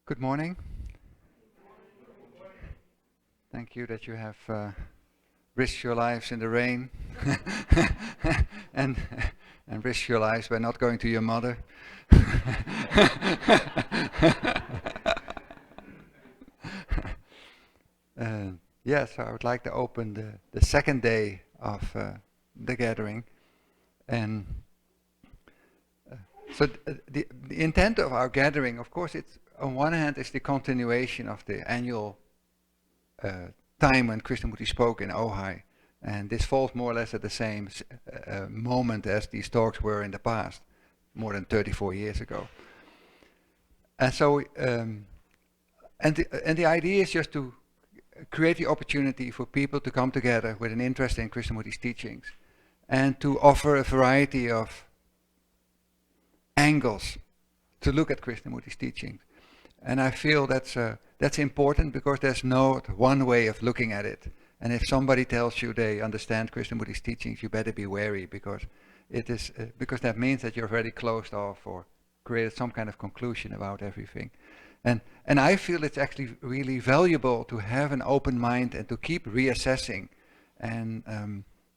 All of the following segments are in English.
Good morning. Thank you that you have risked your lives in the rain and and risked your lives by not going to your mother. Yes, I would like to open the second day of the gathering. And the intent of our gathering, of course, it's on one hand, is the continuation of the annual time when Krishnamurti spoke in Ojai. And this falls more or less at the same moment as these talks were in the past, more than 34 years ago. And so, and the idea is just to create the opportunity for people to come together with an interest in Krishnamurti's teachings and to offer a variety of angles to look at Krishnamurti's teachings. And I feel that's important because there's no one way of looking at it. And if somebody tells you they understand Krishnamurti's teachings, you better be wary because it is because that means that you're very closed off or created some kind of conclusion about everything. And I feel it's actually really valuable to have an open mind and to keep reassessing and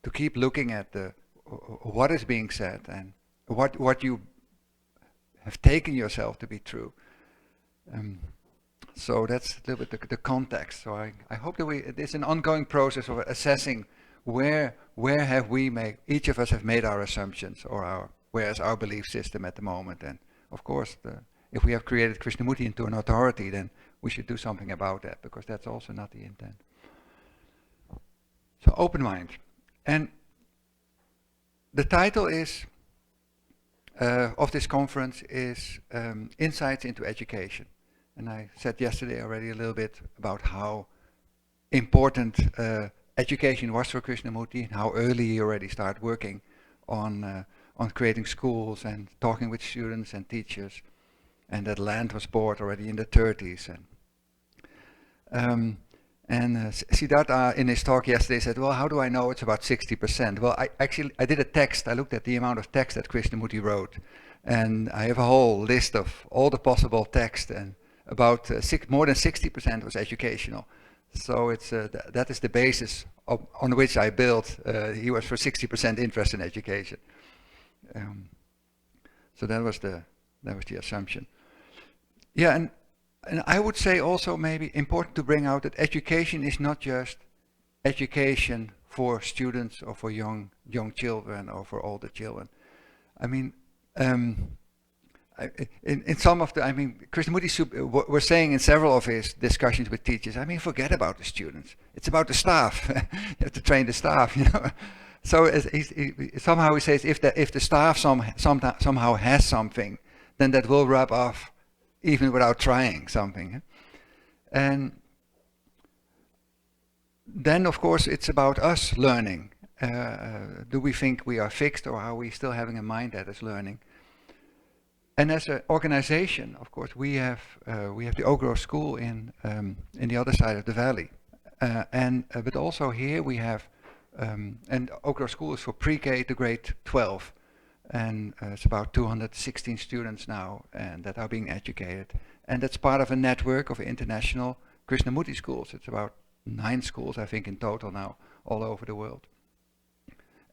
to keep looking at what is being said and what you have taken yourself to be true. So that's a little bit the context. So I hope that it's an ongoing process of assessing where have we made, each of us have made our assumptions or where is our belief system at the moment. And of course, if we have created Krishnamurti into an authority, then we should do something about that because that's also not the intent. So open mind. And the title is of this conference is Insights into Education. And I said yesterday already a little bit about how important education was for Krishnamurti and how early he already started working on creating schools and talking with students and teachers, and that land was bought already in the 30s. And Siddhartha in his talk yesterday said, well, how do I know it's about 60%? Well, I did a text. I looked at the amount of text that Krishnamurti wrote. And I have a whole list of all the possible text. And about more than 60% was educational. So that is the basis on which I built. He was for 60% interest in education. So that was the assumption. Yeah, and I would say also maybe important to bring out that education is not just education for students or for young children or for older children. I mean, in some of the, I mean, Krishnamurti was saying in several of his discussions with teachers, I mean, forget about the students. It's about the staff. You have to train the staff, you know. So somehow he says if the staff somehow has something, then that will rub off even without trying something. And then, of course, it's about us learning. Do we think we are fixed or are we still having a mind that is learning? And as an organization, of course, we have the Oak Grove School in the other side of the valley. But also here we have, and Oak Grove School is for pre-K to grade 12. And it's about 216 students now and that are being educated. And that's part of a network of international Krishnamurti schools. It's about 9 schools, I think, in total now, all over the world.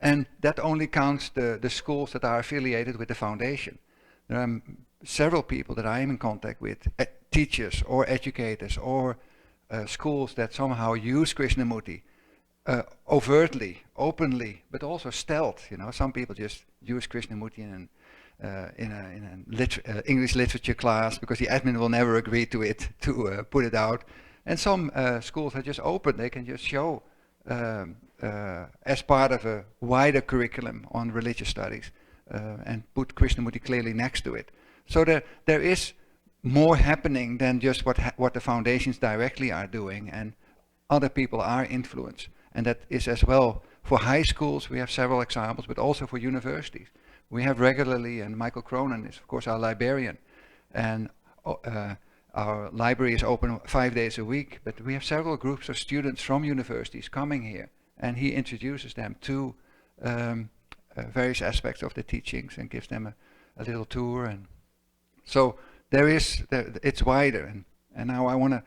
And that only counts the schools that are affiliated with the foundation. There are several people that I am in contact with, teachers or educators or schools that somehow use Krishnamurti overtly, openly, but also stealth. You know, some people just use Krishnamurti in an English literature class because the admin will never agree to it to put it out. And some schools are just open; they can just show as part of a wider curriculum on religious studies and put Krishnamurti clearly next to it. So there is more happening than just what the foundations directly are doing, and other people are influenced. And that is as well for high schools. We have several examples, but also for universities. We have regularly, and Michael Cronin is, of course, our librarian. And our library is open 5 days a week, but we have several groups of students from universities coming here. And he introduces them to various aspects of the teachings and gives them a little tour. And so it's wider. And And now I want to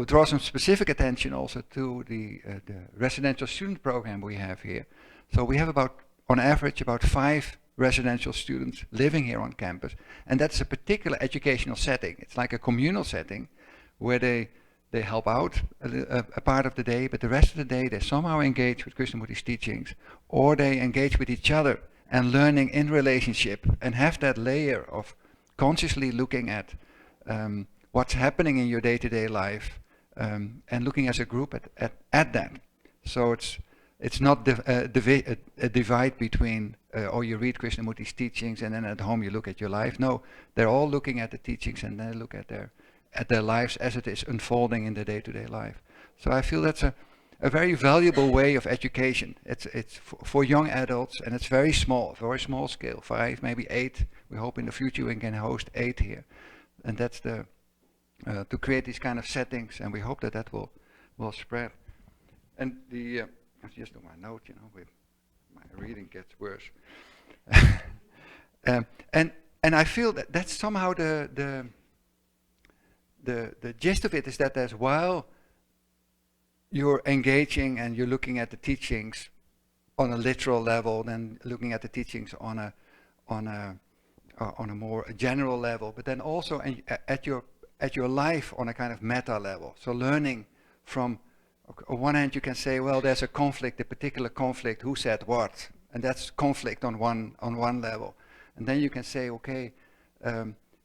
draw some specific attention also to the residential student program we have here. So we have about, on average, about 5 residential students living here on campus, and that's a particular educational setting. It's like a communal setting where they help out a part of the day, but the rest of the day they somehow engage with Krishnamurti's teachings, or they engage with each other and learning in relationship, and have that layer of consciously looking at what's happening in your day-to-day life, and looking as a group at that. So it's not a divide between, oh, you read Krishnamurti's teachings and then at home you look at your life. No, they're all looking at the teachings and they look at their lives as it is unfolding in the day-to-day life. So I feel that's a very valuable way of education. It's for young adults, and it's very small scale, 5, maybe 8. We hope in the future we can host 8 here. And that's to create these kind of settings, and we hope that will spread. And I just do my note, with my reading gets worse. And I feel that that's somehow the gist of it is that as while you're engaging and you're looking at the teachings on a literal level, then looking at the teachings on a more general level, but then also at your life on a kind of meta level. So learning from, on one hand you can say, well, there's a conflict, a particular conflict, who said what, and that's conflict on one level. And then you can say, okay,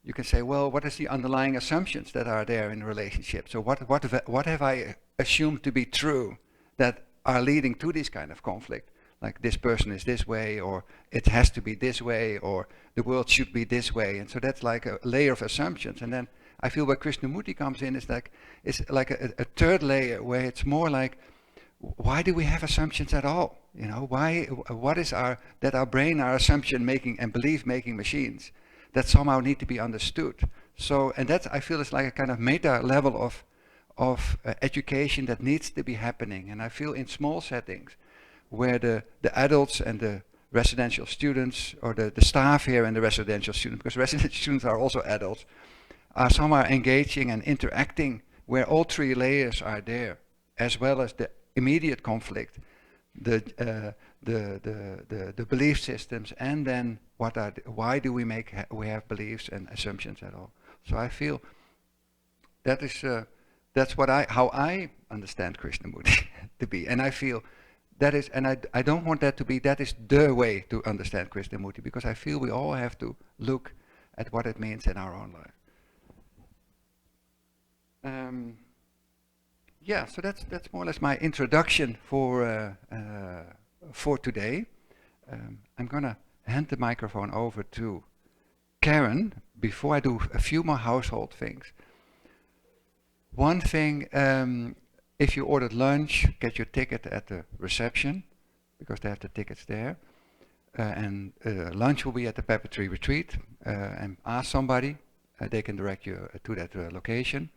you can say, well, what is the underlying assumptions that are there in a relationship? So what have I assumed to be true that are leading to this kind of conflict? Like this person is this way, or it has to be this way, or the world should be this way. And so that's like a layer of assumptions. And then I feel where Krishnamurti comes in is like a third layer where it's more like, why do we have assumptions at all? What is our brain are assumption making and belief making machines that somehow need to be understood. So, and that I feel is like a kind of meta level of education that needs to be happening. And I feel in small settings where the adults and the residential students, or the staff here and the residential students, because residential students are also adults, are somehow engaging and interacting, where all 3 layers are there, as well as the immediate conflict, the belief systems, and then why do we have beliefs and assumptions at all? So I feel that is that's how I understand Krishnamurti to be, and I feel that is, and I don't want that to be that is the way to understand Krishnamurti, because I feel we all have to look at what it means in our own life. Yeah, so that's more or less my introduction for today. I'm gonna hand the microphone over to Karen before I do a few more household things. One thing, if you ordered lunch, get your ticket at the reception, because they have the tickets there. And lunch will be at the Pepper Tree Retreat, and ask somebody, they can direct you to that location.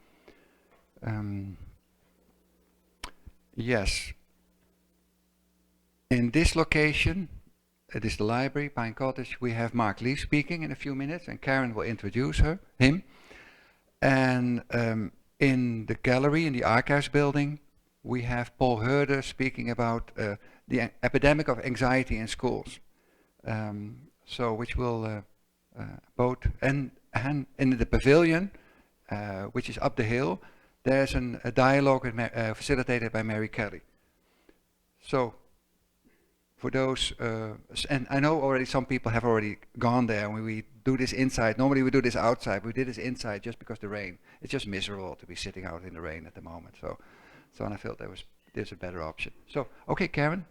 Yes. In this location, it is the library, Pine Cottage, we have Marc Lee speaking in a few minutes, and Karen will introduce him. And in the gallery, in the archives building, we have Paul Herder speaking about the epidemic of anxiety in schools. So which will both, and in the pavilion, which is up the hill, there's a dialogue facilitated by Mary Kelly. So for those, and I know already some people have already gone there, and we do this inside. Normally we do this outside. We did this inside just because the rain. It's just miserable to be sitting out in the rain at the moment. So I felt there's a better option. So, okay, Karen.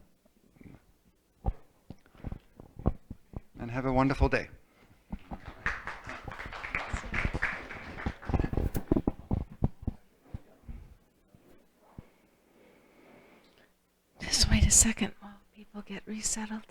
And have a wonderful day. Just wait a second while people get resettled.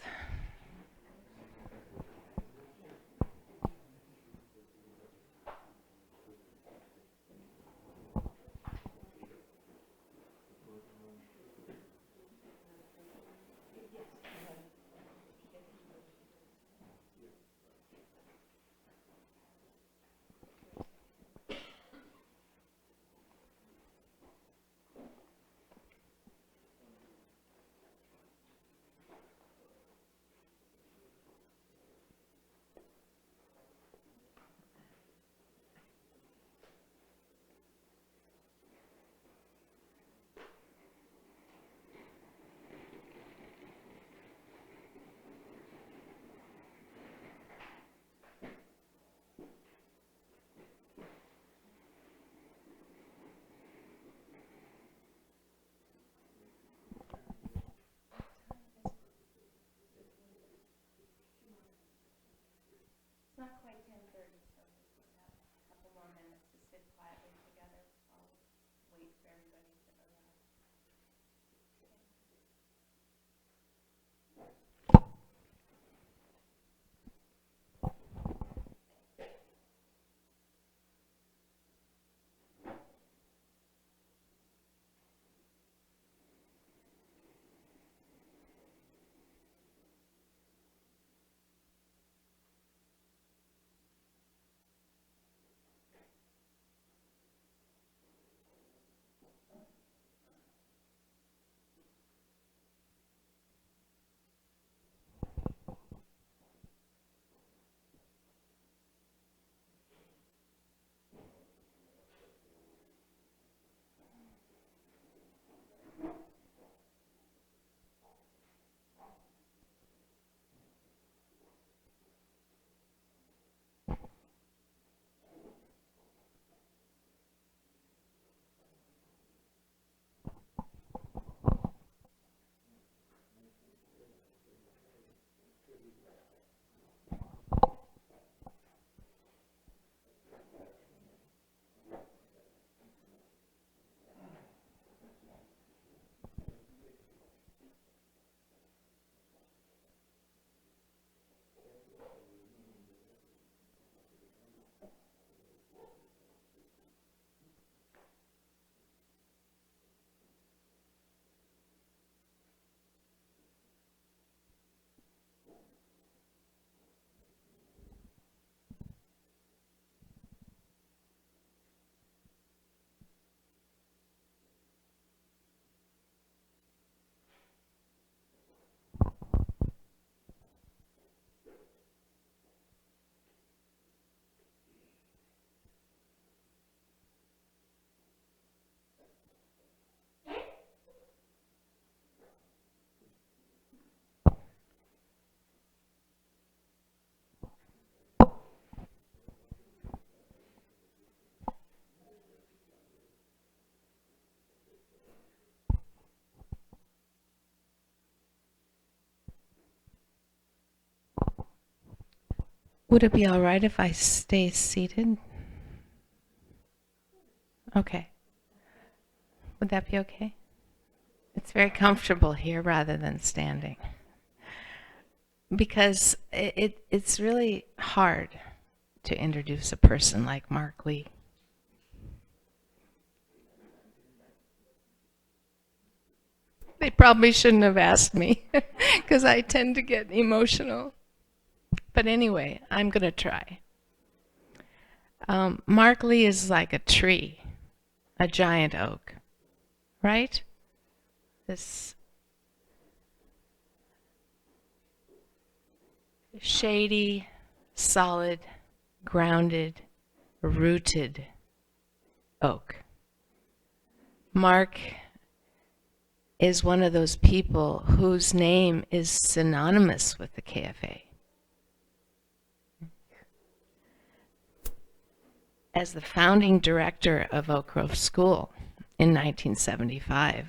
not quite 10:30, so we have a couple more minutes to sit quietly together. I'll wait for everybody to arrive. Would it be all right if I stay seated? Okay. Would that be okay? It's very comfortable here rather than standing. Because it's really hard to introduce a person like Marc Lee. They probably shouldn't have asked me, because I tend to get emotional. But anyway, I'm going to try. Marc Lee is like a tree, a giant oak, right? This shady, solid, grounded, rooted oak. Marc is one of those people whose name is synonymous with the KFA. As the founding director of Oak Grove School in 1975,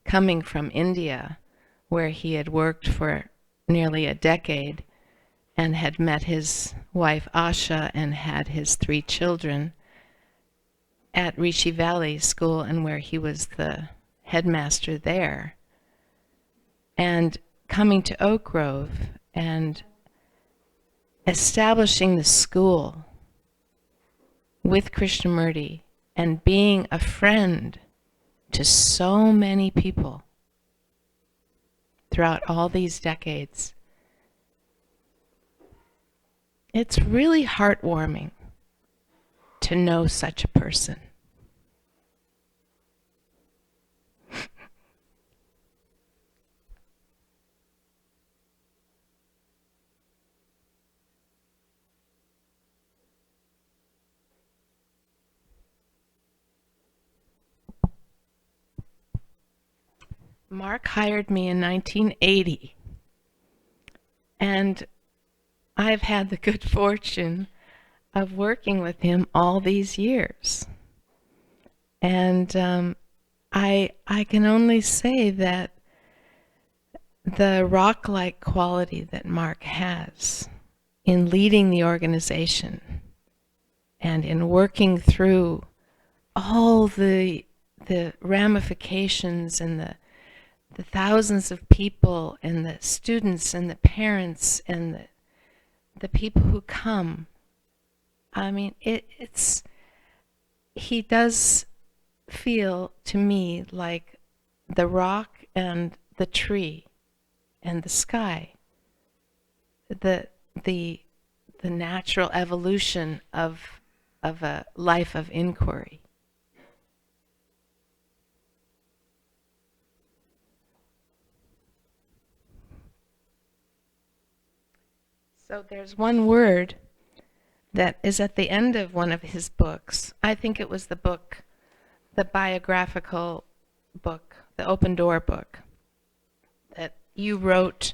coming from India, where he had worked for nearly a decade and had met his wife Asha and had his 3 children at Rishi Valley School, and where he was the headmaster there, and coming to Oak Grove and establishing the school with Krishnamurti and being a friend to so many people throughout all these decades. It's really heartwarming to know such a person. Marc hired me in 1980, and I've had the good fortune of working with him all these years. And I can only say that the rock-like quality that Marc has in leading the organization and in working through all the ramifications and the thousands of people and the students and the parents and the people who come. I mean, he does feel to me like the rock and the tree and the sky, the natural evolution of a life of inquiry. So there's one word that is at the end of one of his books. I think it was the book, the biographical book, the Open Door book, that you wrote,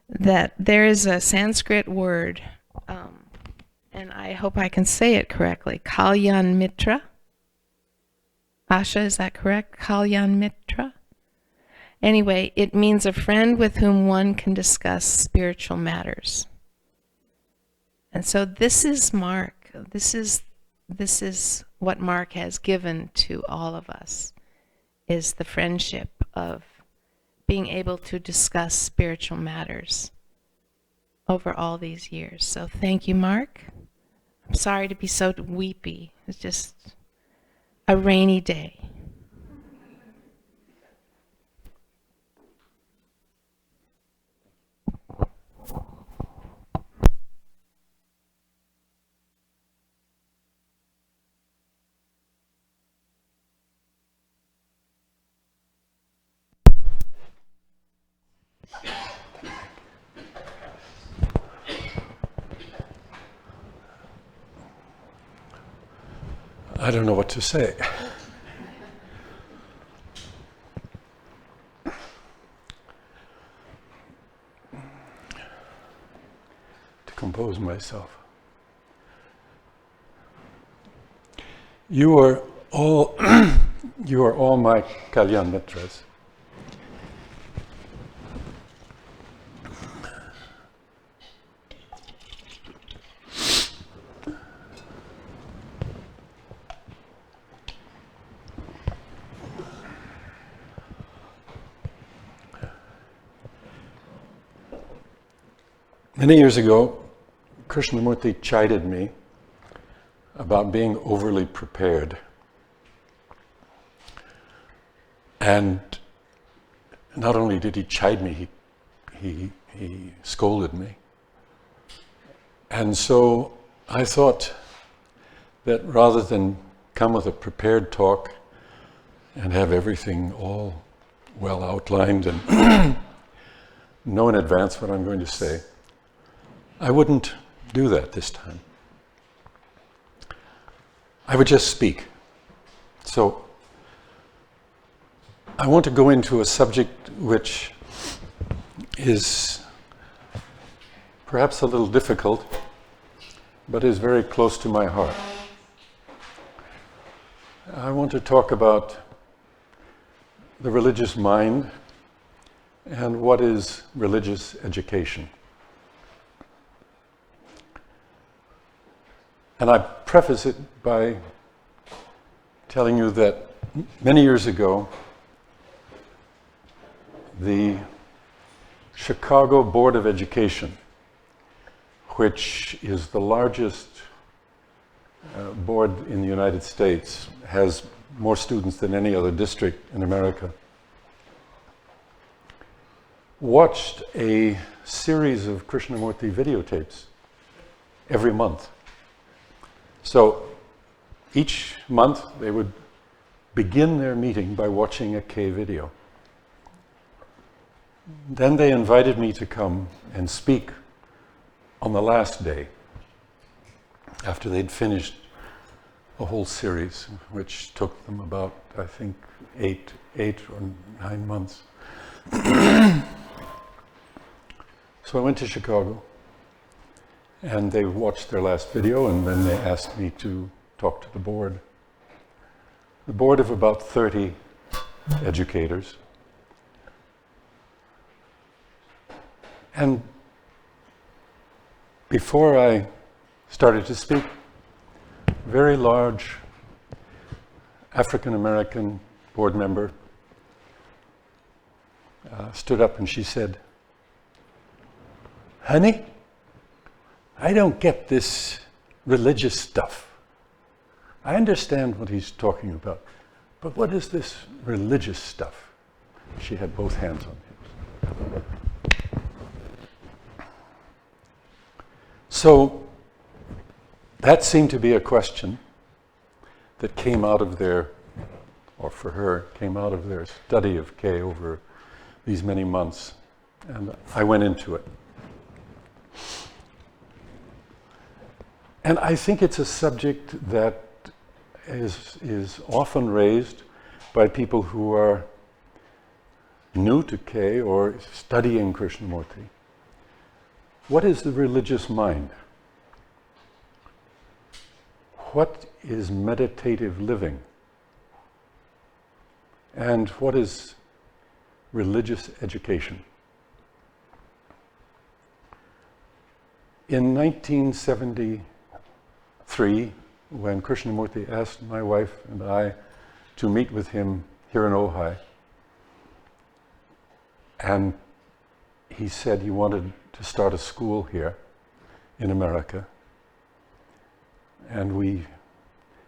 that there is a Sanskrit word, and I hope I can say it correctly, Kalyan Mitra. Asha, is that correct? Kalyan Mitra? Anyway, it means a friend with whom one can discuss spiritual matters. And so this is Marc. This is what Marc has given to all of us, is the friendship of being able to discuss spiritual matters over all these years. So thank you, Marc. I'm sorry to be so weepy. It's just a rainy day. I don't know what to say. To compose myself. You are all my Kalyan Mitras. Many years ago, Krishnamurti chided me about being overly prepared. And not only did he chide me, he scolded me. And so I thought that rather than come with a prepared talk and have everything all well outlined and know in advance what I'm going to say, I wouldn't do that this time. I would just speak. So I want to go into a subject which is perhaps a little difficult, but is very close to my heart. I want to talk about the religious mind and what is religious education. And I preface it by telling you that many years ago, the Chicago Board of Education, which is the largest board in the United States, has more students than any other district in America, watched a series of Krishnamurti videotapes every month. So each month they would begin their meeting by watching a K video. Then they invited me to come and speak on the last day, after they'd finished a whole series, which took them about, I think, eight or 9 months. So I went to Chicago, and they watched their last video, and then they asked me to talk to the board. The board of about 30 educators. And before I started to speak, a very large African-American board member stood up and she said, "Honey, I don't get this religious stuff. I understand what he's talking about, but what is this religious stuff?" She had both hands on hips. So that seemed to be a question that came out of their, or for her, came out of their study of Kay over these many months. And I went into it. And I think it's a subject that is often raised by people who are new to Kay or studying Krishnamurti. What is the religious mind? What is meditative living? And what is religious education? In 1973, when Krishnamurti asked my wife and I to meet with him here in Ojai, and he said he wanted to start a school here in America, and we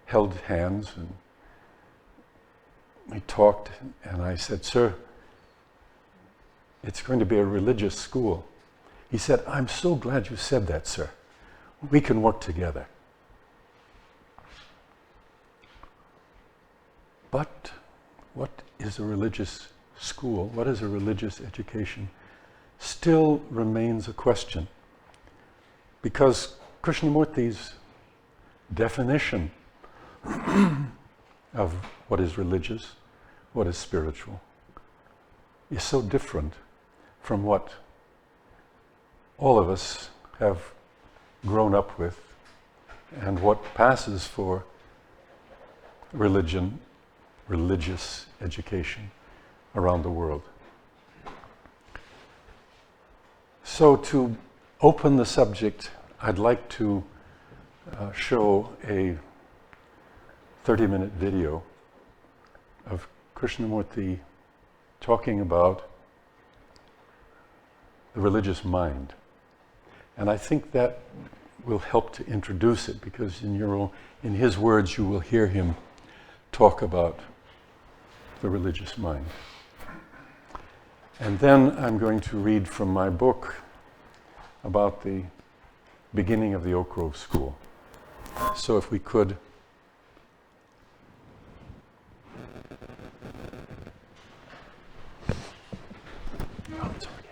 held hands and we talked, and I said, "Sir, it's going to be a religious school." He said, "I'm so glad you said that, sir. We can work together." But what is a religious school? What is a religious education? Still remains a question. Because Krishnamurti's definition of what is religious, what is spiritual, is so different from what all of us have grown up with and what passes for religious education around the world. So to open the subject, I'd like to show a 30-minute video of Krishnamurti talking about the religious mind. And I think that will help to introduce it, because in his words you will hear him talk about the religious mind. And then I'm going to read from my book about the beginning of the Oak Grove School. So if we could. Oh, it's already.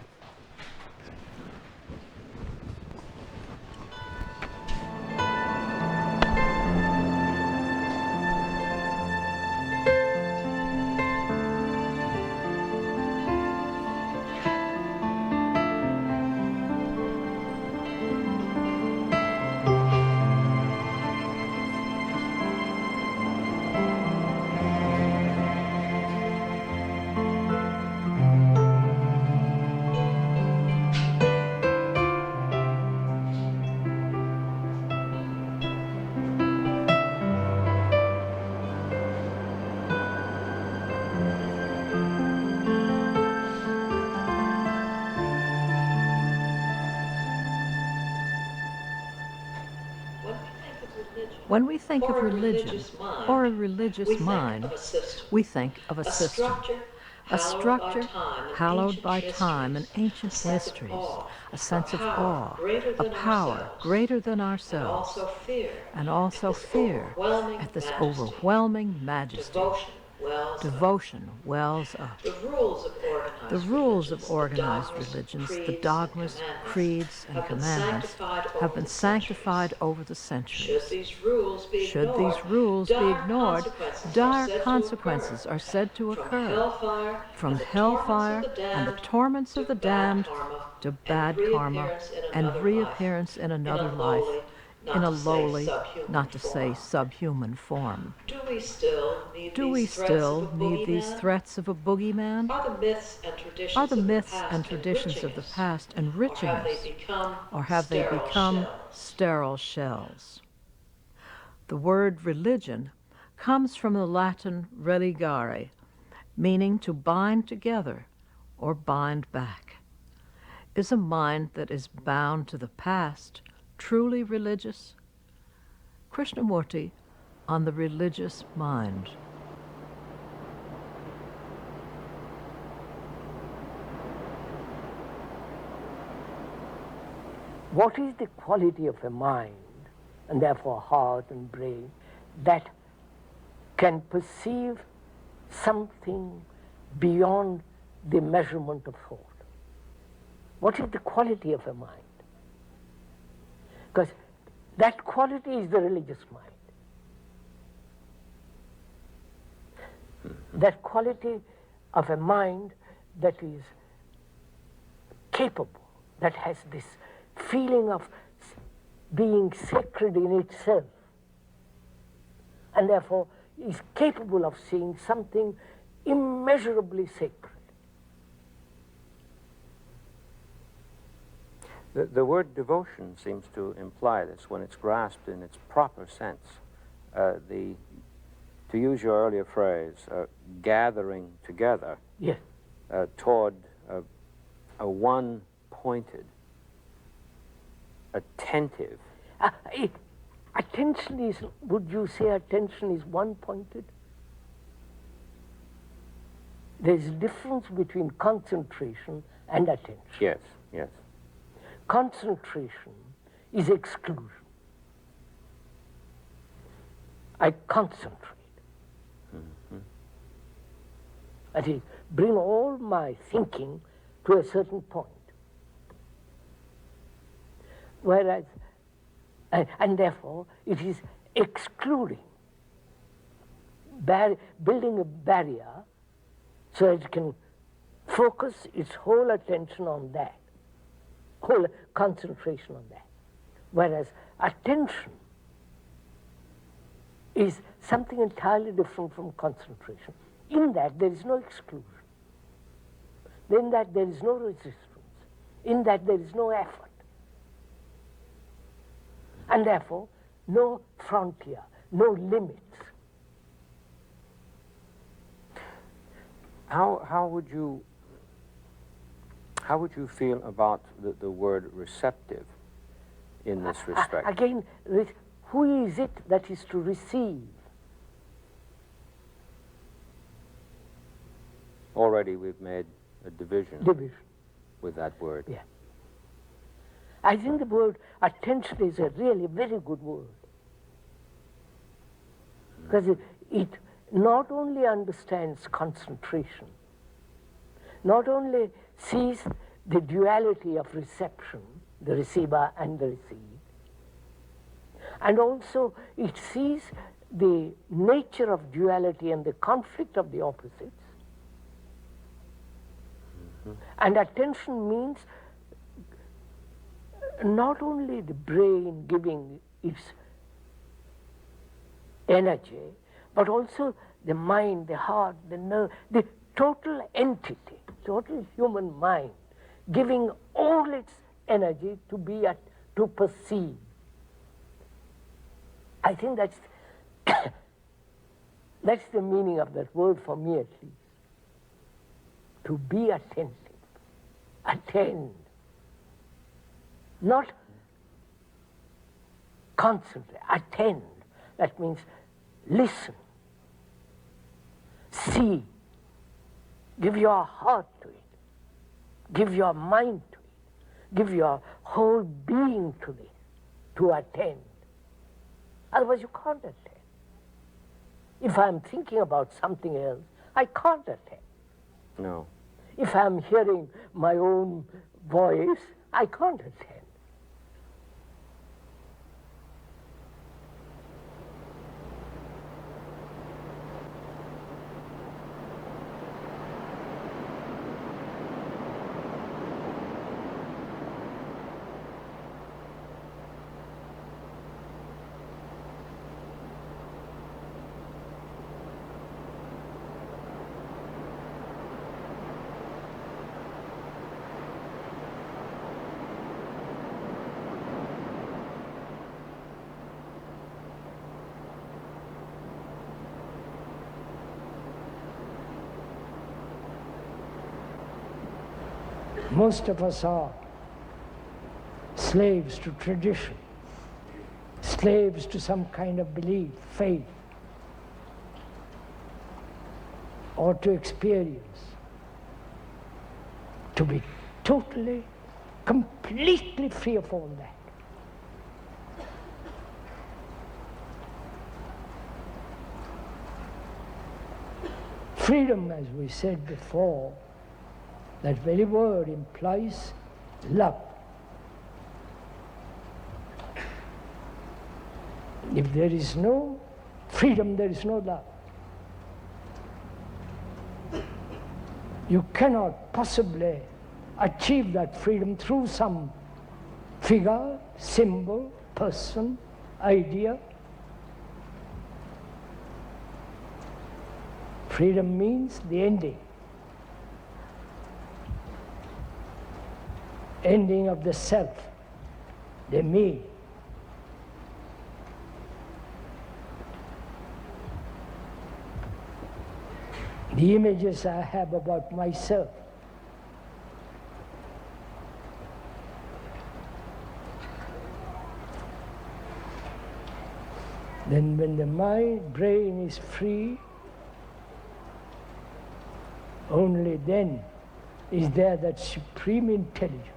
When we think of religion or a religious mind, we think of a system, a structure hallowed by time and ancient histories, a sense of awe, a power greater than ourselves, and also fear at this overwhelming majesty. Devotion wells up. The rules of organized religions, the dogmas, creeds, and commandments have been sanctified over the centuries. Should these rules be ignored, dire consequences are said to occur, from hellfire and the torments of the damned to bad karma and reappearance in another life in a lowly, not to say subhuman form. Do we still need Do we still need these threats of a boogeyman? Are the myths and traditions of the past enriching us, or have they become sterile shells? The word religion comes from the Latin religare, meaning to bind together or bind back. Is a mind that is bound to the past truly religious? Krishnamurti on the religious mind. What is the quality of a mind, and therefore heart and brain, that can perceive something beyond the measurement of thought? What is the quality of a mind? Because that quality is the religious mind. That quality of a mind that is capable, that has this feeling of being sacred in itself, and therefore is capable of seeing something immeasurably sacred. The word devotion seems to imply this when it's grasped in its proper sense. To use your earlier phrase, gathering together Yes. Toward a one-pointed, attentive. Attention is, would you say attention is one-pointed? There's a difference between concentration and attention. Yes, yes. Concentration is exclusion. I concentrate. That is, bring all my thinking to a certain point. Whereas, and therefore, it is excluding, building a barrier so it can focus its whole attention on that, whole concentration on that. Whereas attention is something entirely different from concentration. In that there is no exclusion. In that there is no resistance. In that there is no effort. And therefore, no frontier, no limits. How would you feel about the word receptive in this respect? Again, who is it that is to receive? Already we've made a division with that word. Yeah. I think the word attention is a really very good word. Because it not only understands concentration, not only sees the duality of reception, the receiver and the received, and also it sees the nature of duality and the conflict of the opposites. And attention means not only the brain giving its energy, but also the mind, the heart, the nerve, the total entity, total human mind, giving all its energy to perceive. I think that's that's the meaning of that word for me, at least. To be attentive, attend, not concentrate, attend. That means listen, see, give your heart to it, give your mind to it, give your whole being to it, to attend. Otherwise you can't attend. If I'm thinking about something else, I can't attend. No. If I'm hearing my own voice, I can't attend. Most of us are slaves to tradition, slaves to some kind of belief, faith, or to experience. To be totally, completely free of all that. Freedom, as we said before, that very word implies love. If there is no freedom, there is no love. You cannot possibly achieve that freedom through some figure, symbol, person, idea. Freedom means the ending. Ending of the self, the me. The images I have about myself. Then when the mind, brain is free, only then is there that supreme intelligence.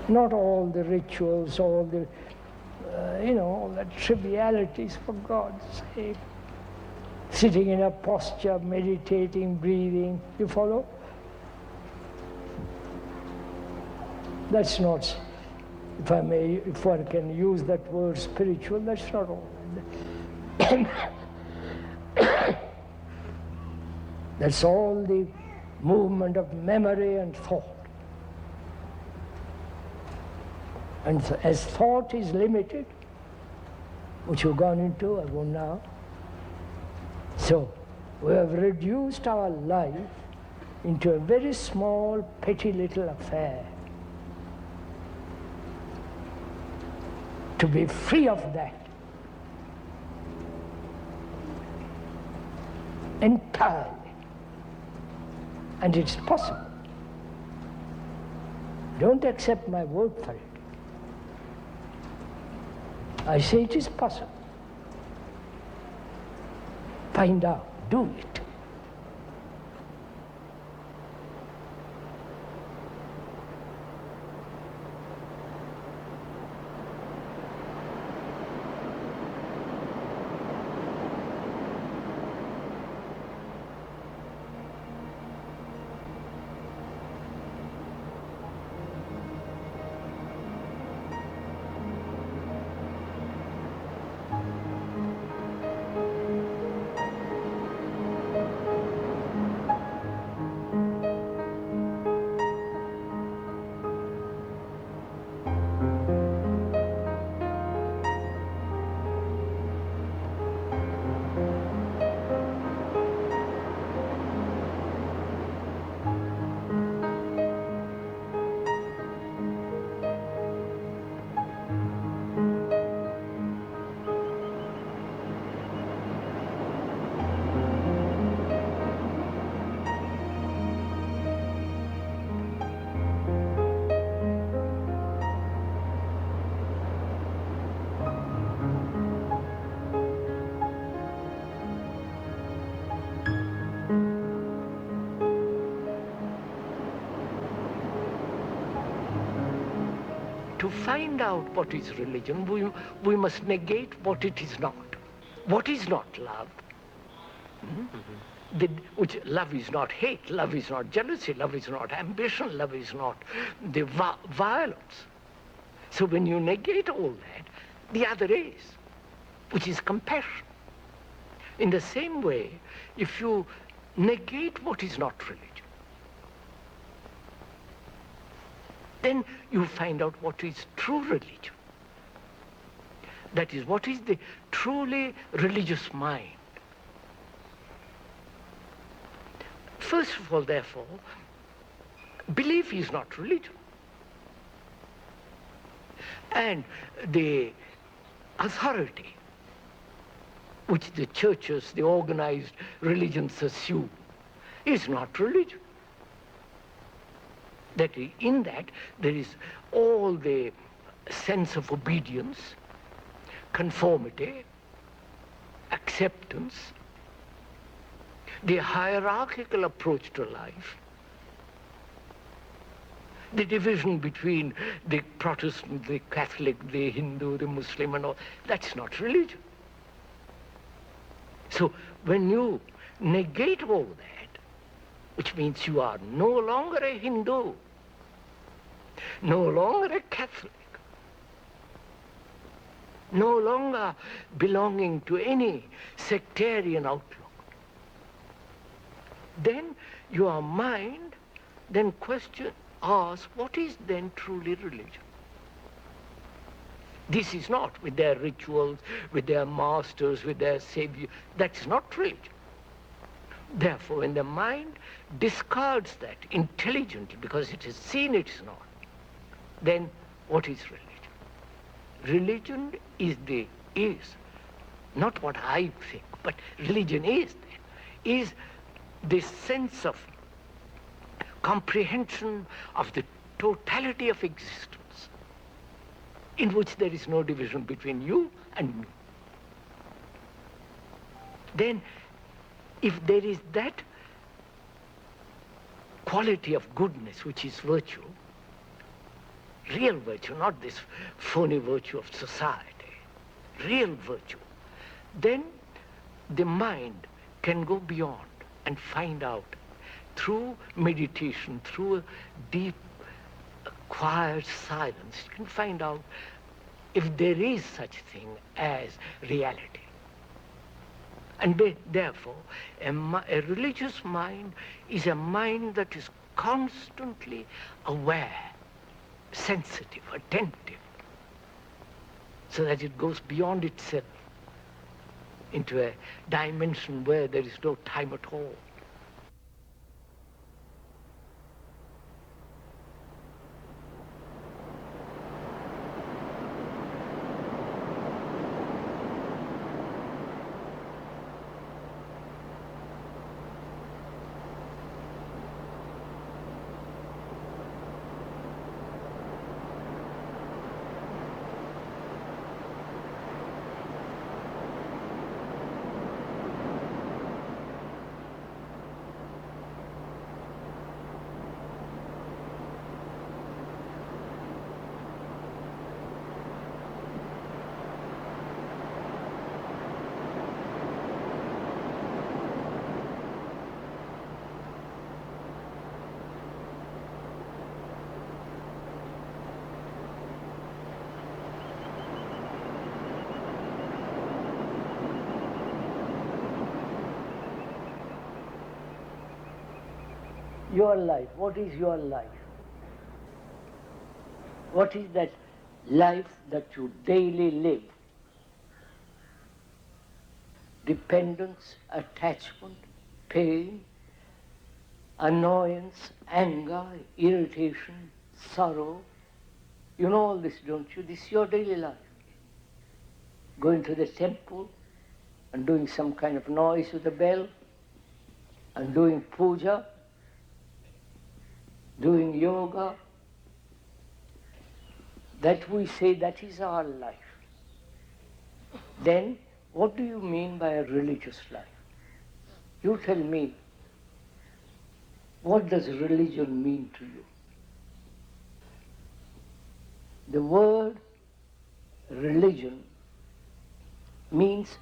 Not all the rituals, all the, all the trivialities, for God's sake. Sitting in a posture, meditating, breathing, you follow? That's not, if I can use that word spiritual, that's not all. That's all the movement of memory and thought. And as thought is limited, which we've gone into, I won't now. So we have reduced our life into a very small, petty little affair. To be free of that entirely. And it's possible. Don't accept my word for it. I say it is possible. Find out, do it. To find out what is religion, we must negate what it is not. What is not love? Which love is not hate, love is not jealousy, love is not ambition, love is not the violence. So when you negate all that, the other is, which is compassion. In the same way, if you negate what is not religion, then you find out what is true religion. That is, what is the truly religious mind. First of all, therefore, belief is not religion. And the authority which the churches, the organized religions assume, is not religion. That in that there is all the sense of obedience, conformity, acceptance, the hierarchical approach to life, the division between the Protestant, the Catholic, the Hindu, the Muslim and all, that's not religion. So when you negate all that, which means you are no longer a Hindu, no longer a Catholic, no longer belonging to any sectarian outlook, then your mind then asks, what is then truly religion? This is not with their rituals, with their masters, with their savior. That's not religion. Therefore, when the mind discards that intelligently because it has seen it is not, then what is religion? Religion is not what I think, but religion is this sense of comprehension of the totality of existence, in which there is no division between you and me. Then, if there is that quality of goodness which is virtue, real virtue, not this phony virtue of society, real virtue, then the mind can go beyond and find out through meditation, through a deep, quiet silence, you can find out if there is such thing as reality. And therefore, a religious mind is a mind that is constantly aware, sensitive, attentive, so that it goes beyond itself into a dimension where there is no time at all. Your life, what is your life? What is that life that you daily live? Dependence, attachment, pain, annoyance, anger, irritation, sorrow. You know all this, don't you? This is your daily life. Going to the temple and doing some kind of noise with the bell and doing puja, doing yoga, that we say that is our life. Then what do you mean by a religious life? You tell me, what does religion mean to you? The word religion means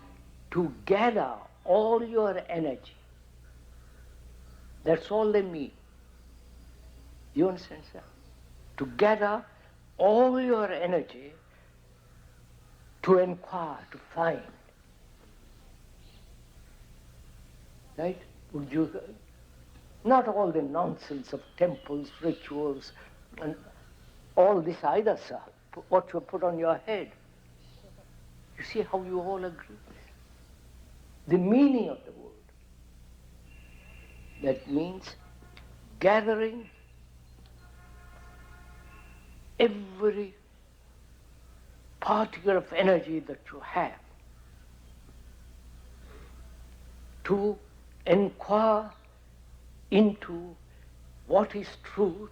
to gather all your energy. That's all they mean. You understand, sir? To gather all your energy to inquire, to find. Right? Would you? Not all the nonsense of temples, rituals, and all this either, sir. What you put on your head. You see how you all agree? The meaning of the word. That means gathering every particle of energy that you have to inquire into what is truth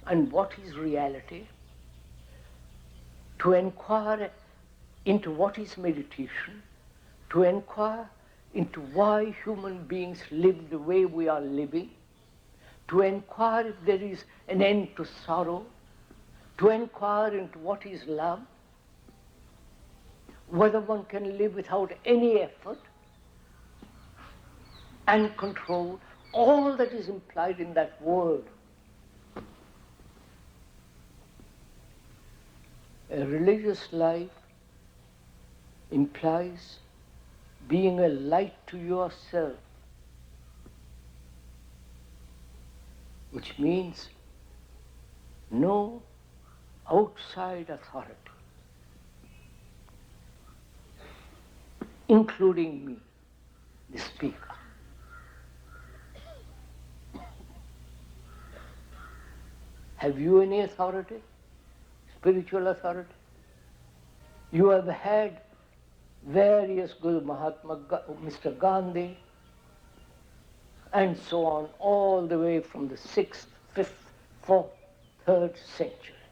and what is reality, to inquire into what is meditation, to inquire into why human beings live the way we are living, to inquire if there is an end to sorrow, to inquire into what is love, whether one can live without any effort and control all that is implied in that word. A religious life implies being a light to yourself, which means no outside authority, including me, the speaker. Have you any authority? Spiritual authority? You have had various Guru Mahatma, Mr. Gandhi, and so on, all the way from the 6th, 5th, 4th, 3rd century,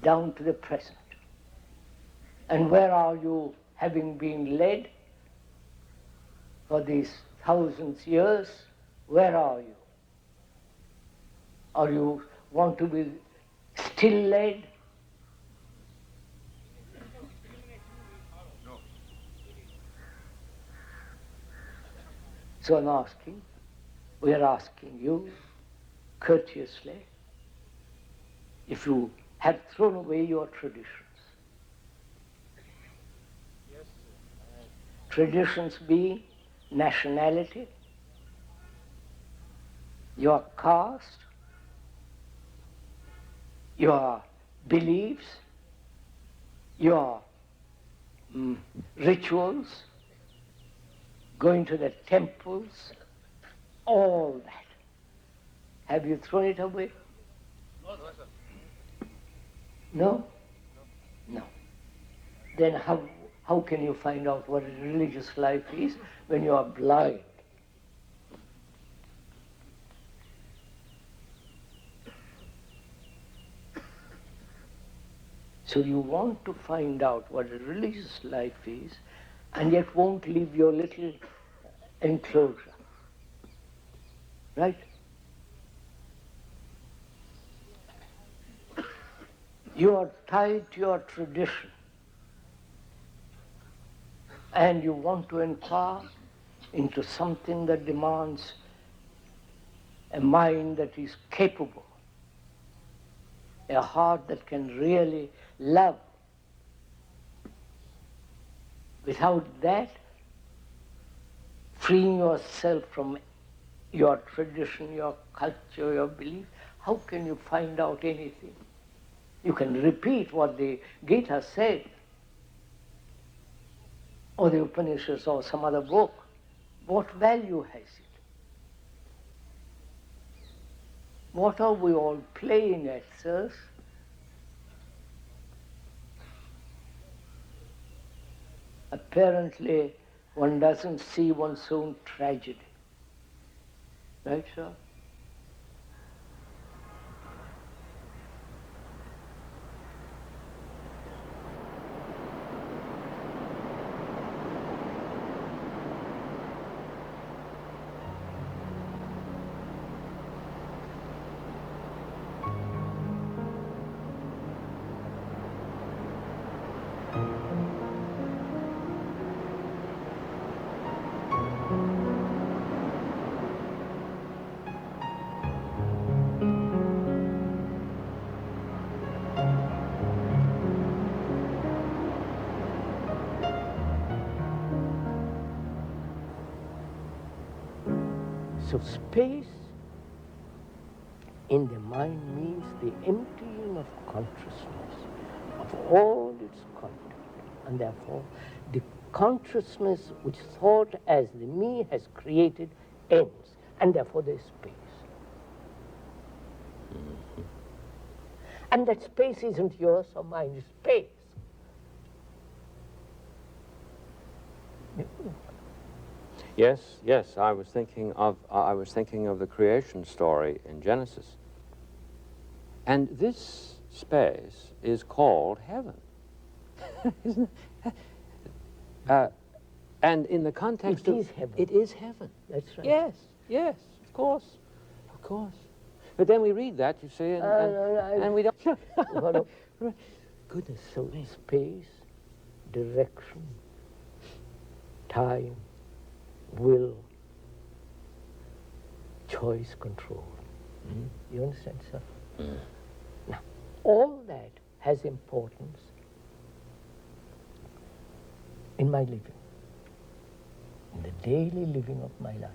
down to the present. And where are you, having been led for these thousands years? Where are you? Or you want to be still led? So we are asking you courteously, if you have thrown away your traditions. Traditions being nationality, your caste, your beliefs, your rituals, going to the temples, all that. Have you thrown it away? No? No. Then how can you find out what a religious life is when you are blind? So you want to find out what a religious life is, and yet won't leave your little enclosure. Right? You are tied to your tradition, and you want to inquire into something that demands a mind that is capable, a heart that can really love. Without that, freeing yourself from your tradition, your culture, your belief, how can you find out anything? You can repeat what the Gita said, or the Upanishads, or some other book. What value has it? What are we all playing at, sirs? Apparently, one doesn't see one's own tragedy. Right, sir? So space in the mind means the emptying of consciousness of all its content, and therefore the consciousness which thought as the me has created ends, and therefore there is space. And that space isn't yours or mine, it's space. Yes, yes, I was thinking of the creation story in Genesis. And this space is called heaven. Isn't it? And in the context It is heaven. It is heaven. That's right. Yes, yes, of course, of course. But then we read that, you see, and we don't... Goodness, so space, direction, time, will, choice, control. You understand, sir? Now, all that has importance in my living, in the daily living of my life,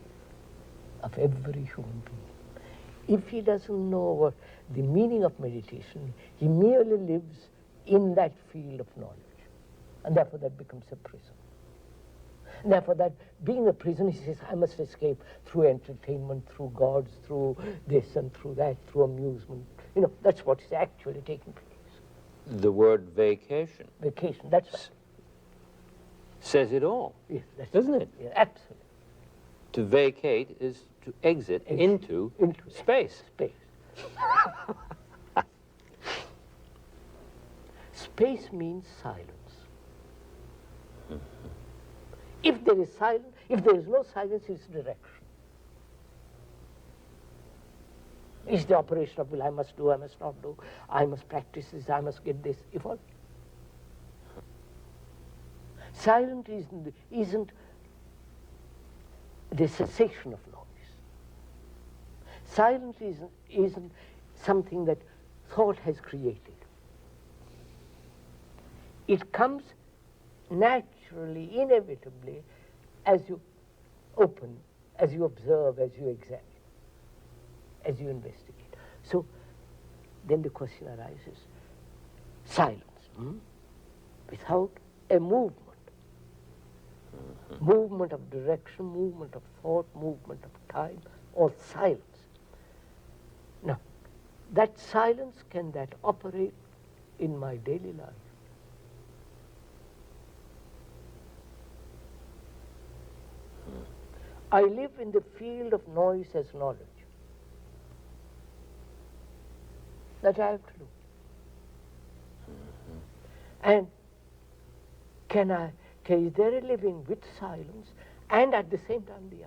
of every human being. If he doesn't know what the meaning of meditation, he merely lives in that field of knowledge. And therefore that becomes a prison. And therefore that being a prison, he says, I must escape through entertainment, through gods, through this and through that, through amusement. You know, that's what is actually taking place. The word vacation Vacation, that's right. says it all, Yes, that's doesn't it? Yeah, absolutely. To vacate is to exit into space. Space. Space means silence. If there is silence, if there is no silence, it's direction. It's the operation of will. I must do, I must not do. I must practice this, I must get this. If all. Silence isn't the cessation of noise. Silence isn't something that thought has created. It comes naturally, inevitably, as you open, as you observe, as you examine, as you investigate. So then the question arises, silence, without a movement. Movement of direction, movement of thought, movement of time, or silence. Now, that silence, can that operate in my daily life? I live in the field of noise as knowledge. That I have to do. And is there a living with silence and at the same time the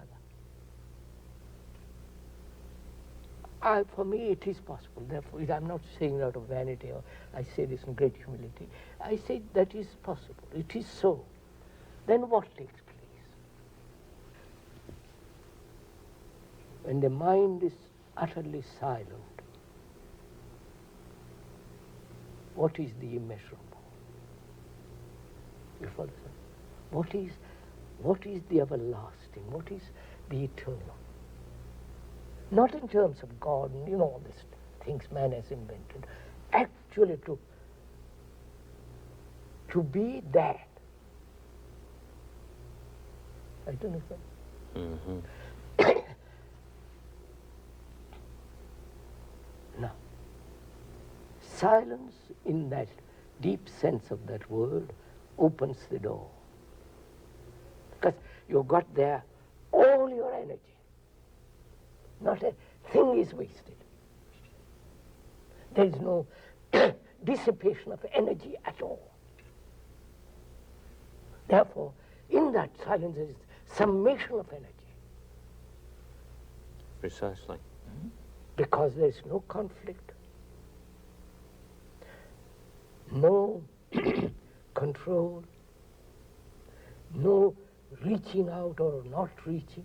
other? For me, it is possible. Therefore, I'm not saying out of vanity, or I say this in great humility. I say that is possible. It is so. Then what takes place? When the mind is utterly silent, what is the immeasurable? You follow, sir? What is the everlasting? What is the eternal? Not in terms of God and all these things man has invented. Actually to be that. I don't know, sir. Now, silence in that deep sense of that word opens the door. Because you've got there all your energy. Not a thing is wasted. There is no dissipation of energy at all. Therefore, in that silence there is summation of energy. Precisely. Because there is no conflict, no control, no reaching out or not reaching,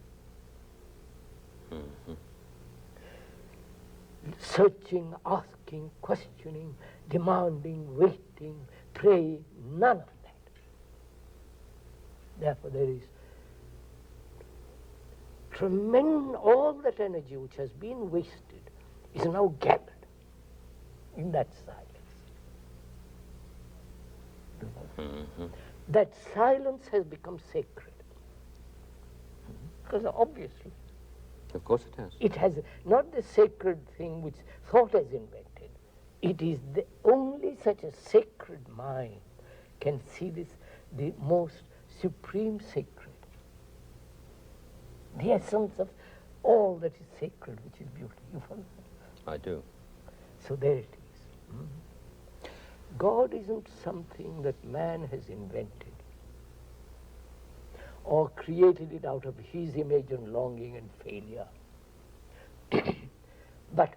searching, asking, questioning, demanding, waiting, praying, none of that. Therefore there is tremendous, all that energy which has been wasted is now gathered in that silence. That silence has become sacred. Because obviously, of course it has. It has not the sacred thing which thought has invented. It is only such a sacred mind can see this, the most supreme sacred. the essence of all that is sacred, which is beauty. You follow? I do. So there it is. God isn't something that man has invented or created it out of his image and longing and failure. But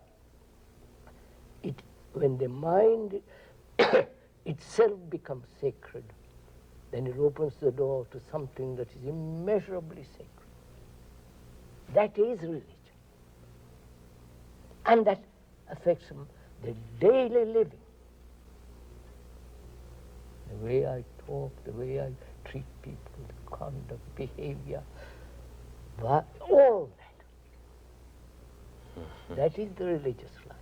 when the mind itself becomes sacred, then it opens the door to something that is immeasurably sacred. That is religion. And that affects the daily living. The way I talk, the way I treat people, the conduct, behavior, all that. That is the religious life.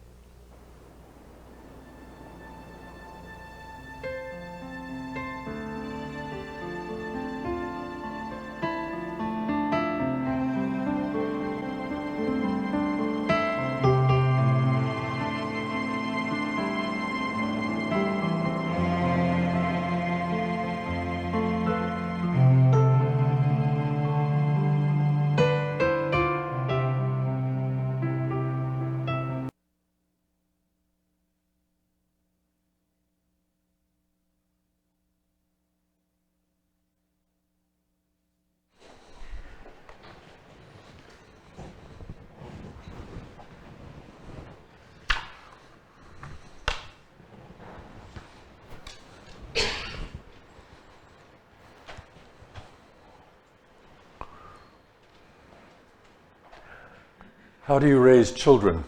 How do you raise children?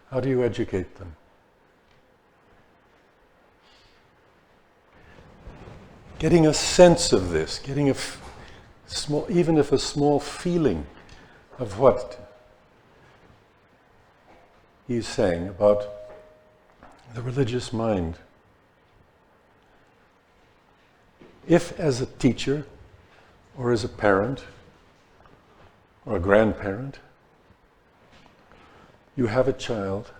How do you educate them? Getting a sense of this, getting a small, even if a small feeling of what he's saying about the religious mind. If as a teacher or as a parent or a grandparent, you have a child,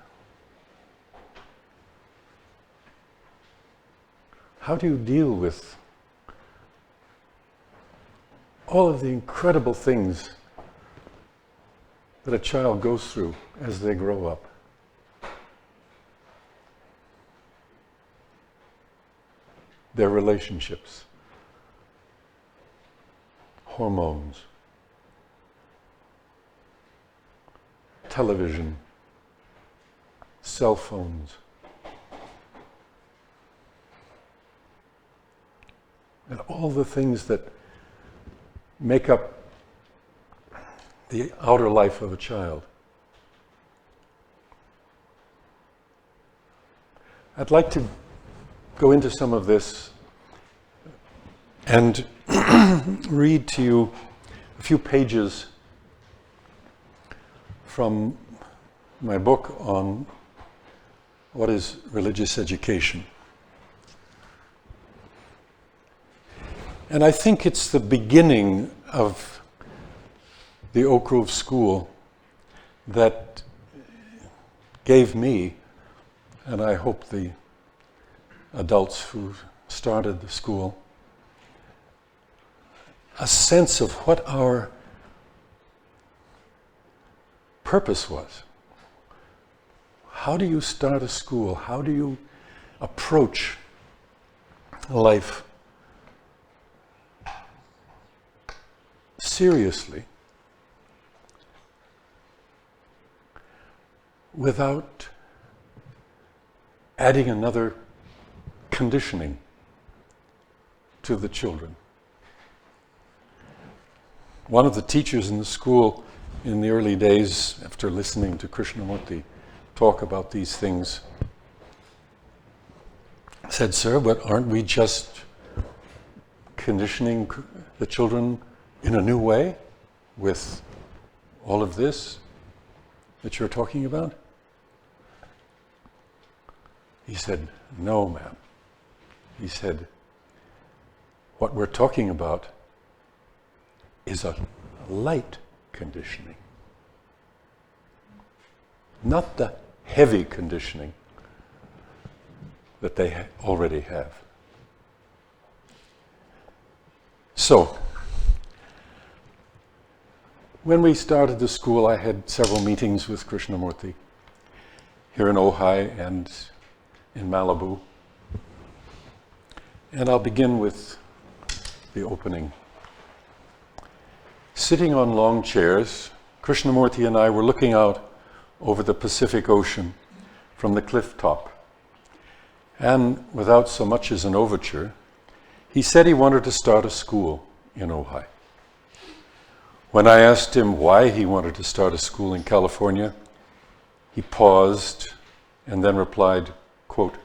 how do you deal with all of the incredible things that a child goes through as they grow up? Their relationships, hormones, television, cell phones, and all the things that make up the outer life of a child. I'd like to go into some of this and read to you a few pages from my book on what is religious education. And I think it's the beginning of the Oak Grove School that gave me, and I hope the adults who started the school, a sense of what our purpose was. How do you start a school? How do you approach life seriously without adding another conditioning to the children? One of the teachers in the school in the early days, after listening to Krishnamurti talk about these things, said, "Sir, but aren't we just conditioning the children in a new way with all of this that you're talking about?" He said, "No, ma'am." He said, "What we're talking about is a light conditioning, not the heavy conditioning that they already have. So, when we started the school, I had several meetings with Krishnamurti here in Ojai and in Malibu. And I'll begin with the opening. Sitting on long chairs, Krishnamurti and I were looking out over the Pacific Ocean from the cliff top. And without so much as an overture, he said he wanted to start a school in Ojai. When I asked him why he wanted to start a school in California, he paused and then replied, quote,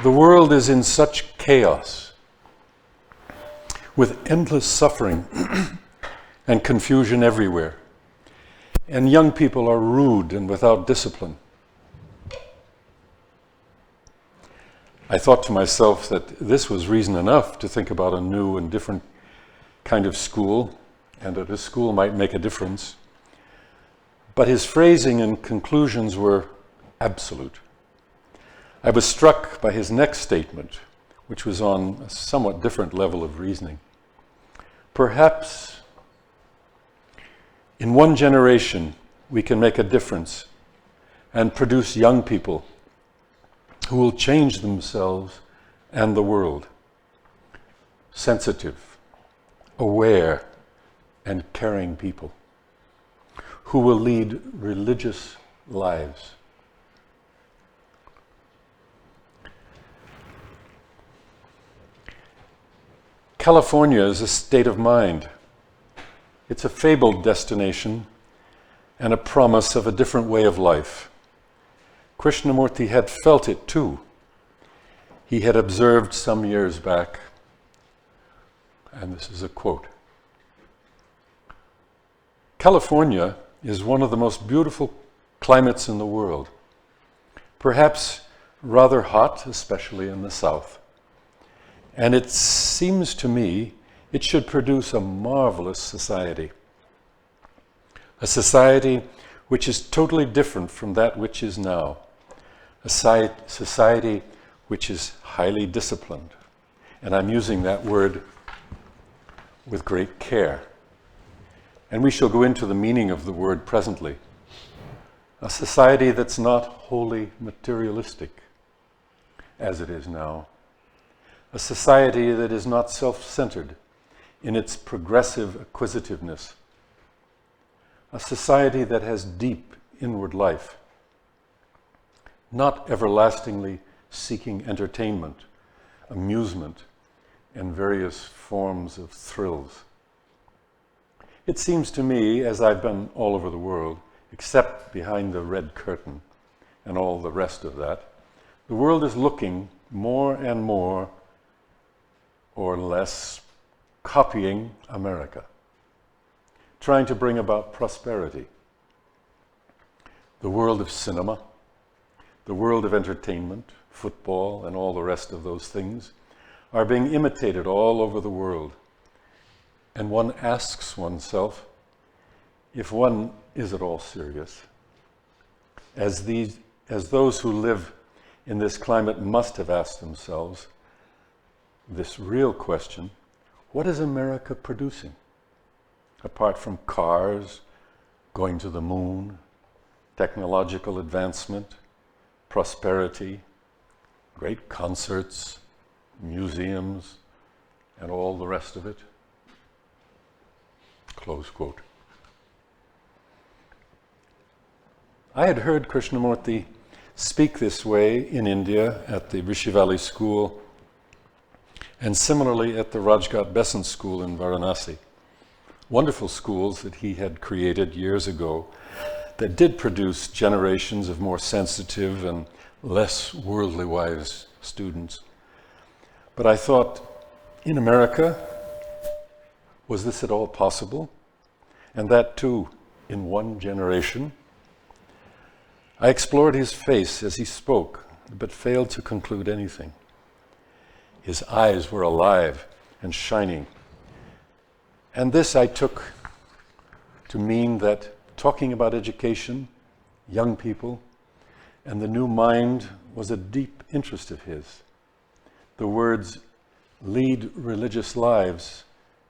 "The world is in such chaos, with endless suffering and confusion everywhere, and young people are rude and without discipline." I thought to myself that this was reason enough to think about a new and different kind of school, and that a school might make a difference. But his phrasing and conclusions were absolute. I was struck by his next statement, which was on a somewhat different level of reasoning. Perhaps in one generation we can make a difference and produce young people who will change themselves and the world. Sensitive, aware, and caring people who will lead religious lives. California is a state of mind. It's a fabled destination and a promise of a different way of life. Krishnamurti had felt it too. He had observed some years back, and this is a quote, "California is one of the most beautiful climates in the world, perhaps rather hot, especially in the south. And it seems to me it should produce a marvelous society. A society which is totally different from that which is now. A society which is highly disciplined." And I'm using that word with great care. And we shall go into the meaning of the word presently. A society that's not wholly materialistic, as it is now. A society that is not self-centered in its progressive acquisitiveness. A society that has deep inward life, not everlastingly seeking entertainment, amusement, and various forms of thrills. It seems to me, as I've been all over the world, except behind the red curtain and all the rest of that, the world is looking more and more or less copying America, trying to bring about prosperity. The world of cinema, the world of entertainment, football, and all the rest of those things are being imitated all over the world. And one asks oneself if one is at all serious, as those who live in this climate must have asked themselves this real question: what is America producing? Apart from cars, going to the moon, technological advancement, prosperity, great concerts, museums, and all the rest of it. Close quote. I had heard Krishnamurti speak this way in India at the Rishi Valley School, and similarly at the Rajgat Besant School in Varanasi. Wonderful schools that he had created years ago that did produce generations of more sensitive and less worldly wise students. But I thought, in America, was this at all possible? And that too, in one generation? I explored his face as he spoke, but failed to conclude anything. His eyes were alive and shining. And this I took to mean that talking about education, young people, and the new mind was a deep interest of his. The words lead religious lives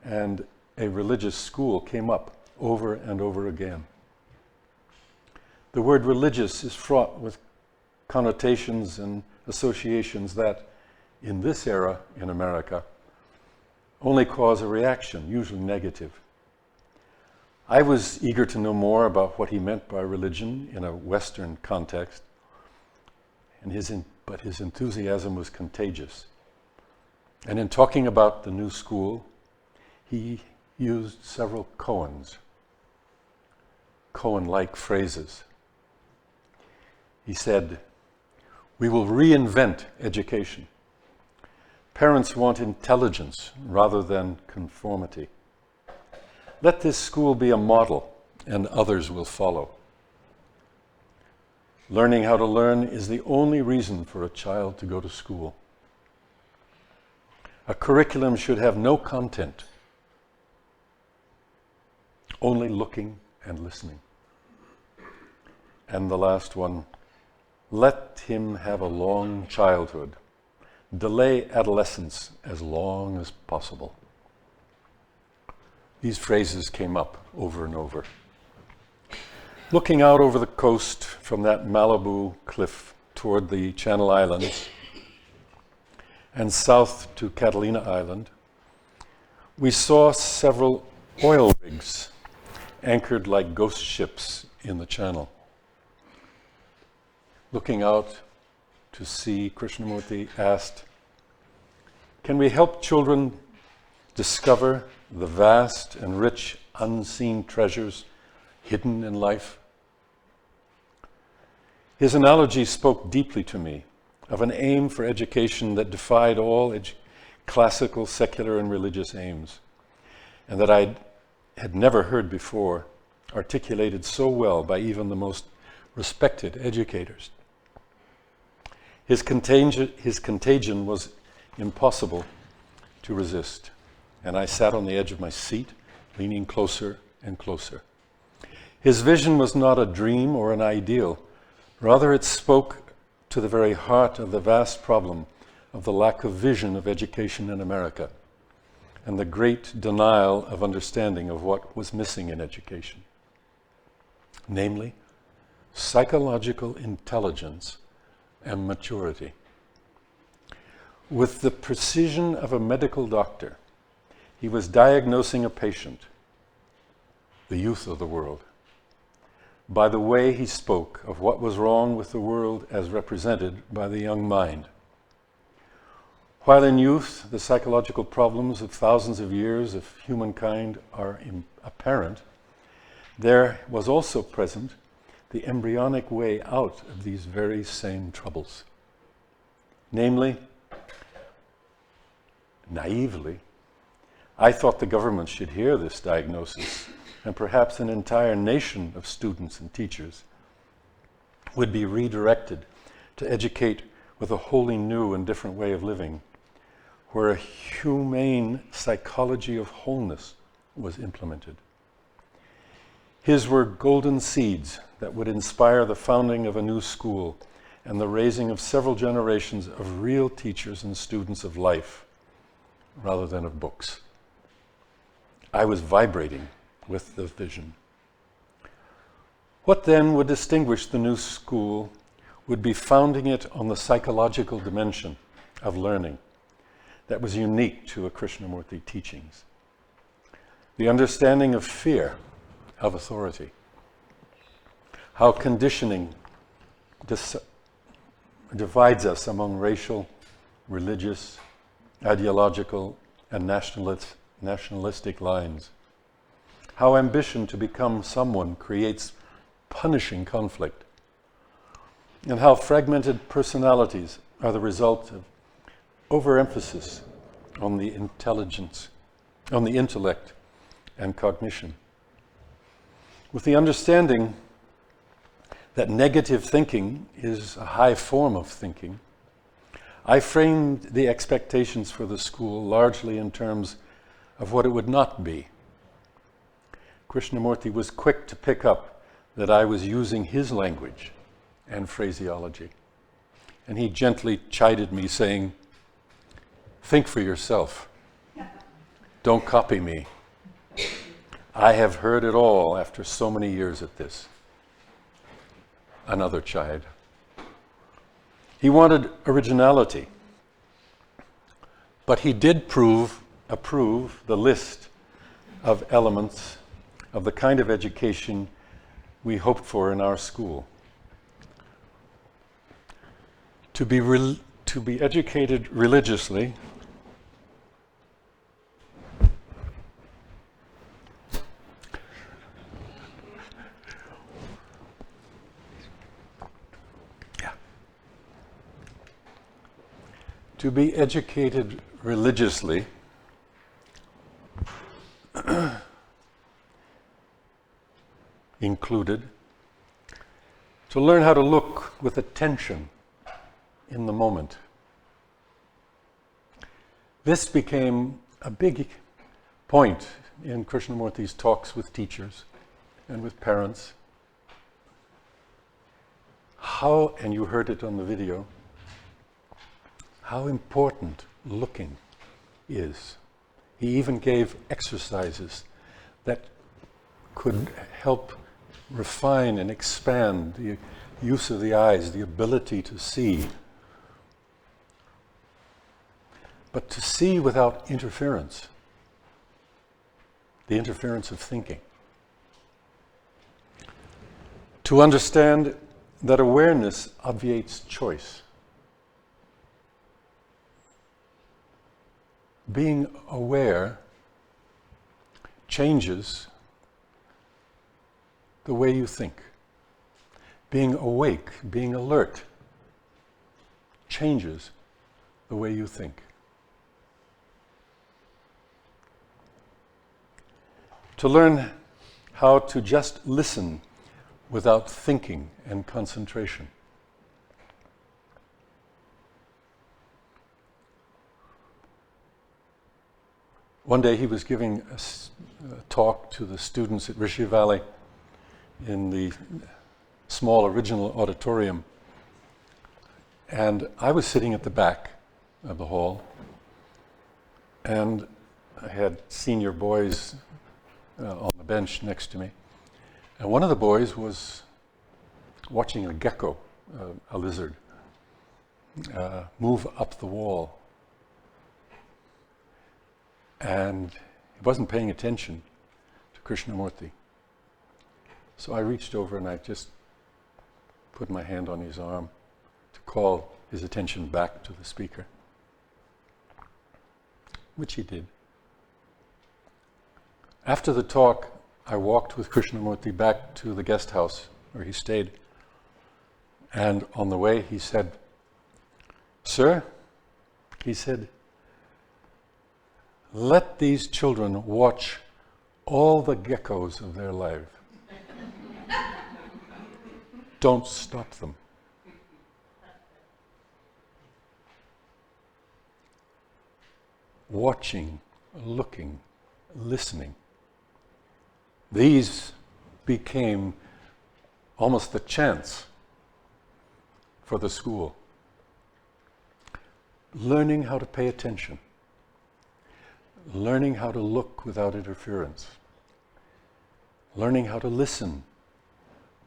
and a religious school came up over and over again. The word religious is fraught with connotations and associations that, in this era in America, only cause a reaction, usually negative. I was eager to know more about what he meant by religion in a Western context, but his enthusiasm was contagious. And in talking about the new school, he used several Cohen-like phrases. He said, "We will reinvent education. Parents want intelligence rather than conformity. Let this school be a model and others will follow. Learning how to learn is the only reason for a child to go to school. A curriculum should have no content, only looking and listening." And the last one, "Let him have a long childhood. Delay adolescence as long as possible." These phrases came up over and over. Looking out over the coast from that Malibu cliff toward the Channel Islands and south to Catalina Island, we saw several oil rigs anchored like ghost ships in the channel. Looking out to sea, Krishnamurti asked, "Can we help children discover the vast and rich unseen treasures hidden in life?" His analogy spoke deeply to me of an aim for education that defied all classical, secular, and religious aims, and that I had never heard before articulated so well by even the most respected educators. His contagion was impossible to resist, and I sat on the edge of my seat, leaning closer and closer. His vision was not a dream or an ideal. Rather, it spoke to the very heart of the vast problem of the lack of vision of education in America and the great denial of understanding of what was missing in education, namely, psychological intelligence and maturity. With the precision of a medical doctor, he was diagnosing a patient, the youth of the world, by the way he spoke of what was wrong with the world as represented by the young mind. While in youth, the psychological problems of thousands of years of humankind are apparent, there was also present the embryonic way out of these very same troubles. Namely, naively, I thought the government should hear this diagnosis, and perhaps an entire nation of students and teachers would be redirected to educate with a wholly new and different way of living, where a humane psychology of wholeness was implemented. His were golden seeds that would inspire the founding of a new school and the raising of several generations of real teachers and students of life, rather than of books. I was vibrating with the vision. What then would distinguish the new school would be founding it on the psychological dimension of learning that was unique to a Krishnamurti teachings. The understanding of fear of authority, how conditioning divides us among racial, religious, ideological, and nationalistic lines, how ambition to become someone creates punishing conflict, and how fragmented personalities are the result of overemphasis on the intellect and cognition. With the understanding that negative thinking is a high form of thinking, I framed the expectations for the school largely in terms of what it would not be. Krishnamurti was quick to pick up that I was using his language and phraseology. And he gently chided me, saying, "Think for yourself. Don't copy me. I have heard it all after so many years at this." Another chide. He wanted originality, but he did approve the list of elements of the kind of education we hoped for in our school. To be educated religiously to be educated religiously included to learn how to look with attention in the moment. This became a big point in Krishnamurti's talks with teachers and with parents. How, and you heard it on the video, how important looking is. He even gave exercises that could help refine and expand the use of the eyes, the ability to see. But to see without interference, the interference of thinking. To understand that awareness obviates choice. Being aware changes the way you think. Being awake, being alert, changes the way you think. To learn how to just listen without thinking and concentration. One day he was giving a talk to the students at Rishi Valley in the small original auditorium. And I was sitting at the back of the hall, and I had senior boys on the bench next to me. And one of the boys was watching a gecko, a lizard, move up the wall. And he wasn't paying attention to Krishnamurti. So I reached over and I just put my hand on his arm to call his attention back to the speaker, which he did. After the talk, I walked with Krishnamurti back to the guest house where he stayed. And on the way he said, "Sir," he said, "let these children watch all the geckos of their life. Don't stop them." Watching, looking, listening. These became almost the chants for the school. Learning how to pay attention. Learning how to look without interference. Learning how to listen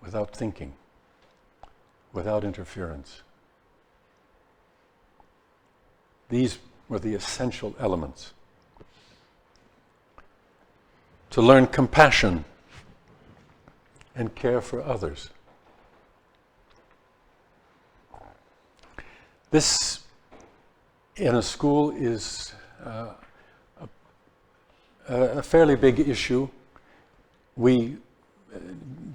without thinking, without interference. These were the essential elements. To learn compassion and care for others. This, in a school, is a fairly big issue. We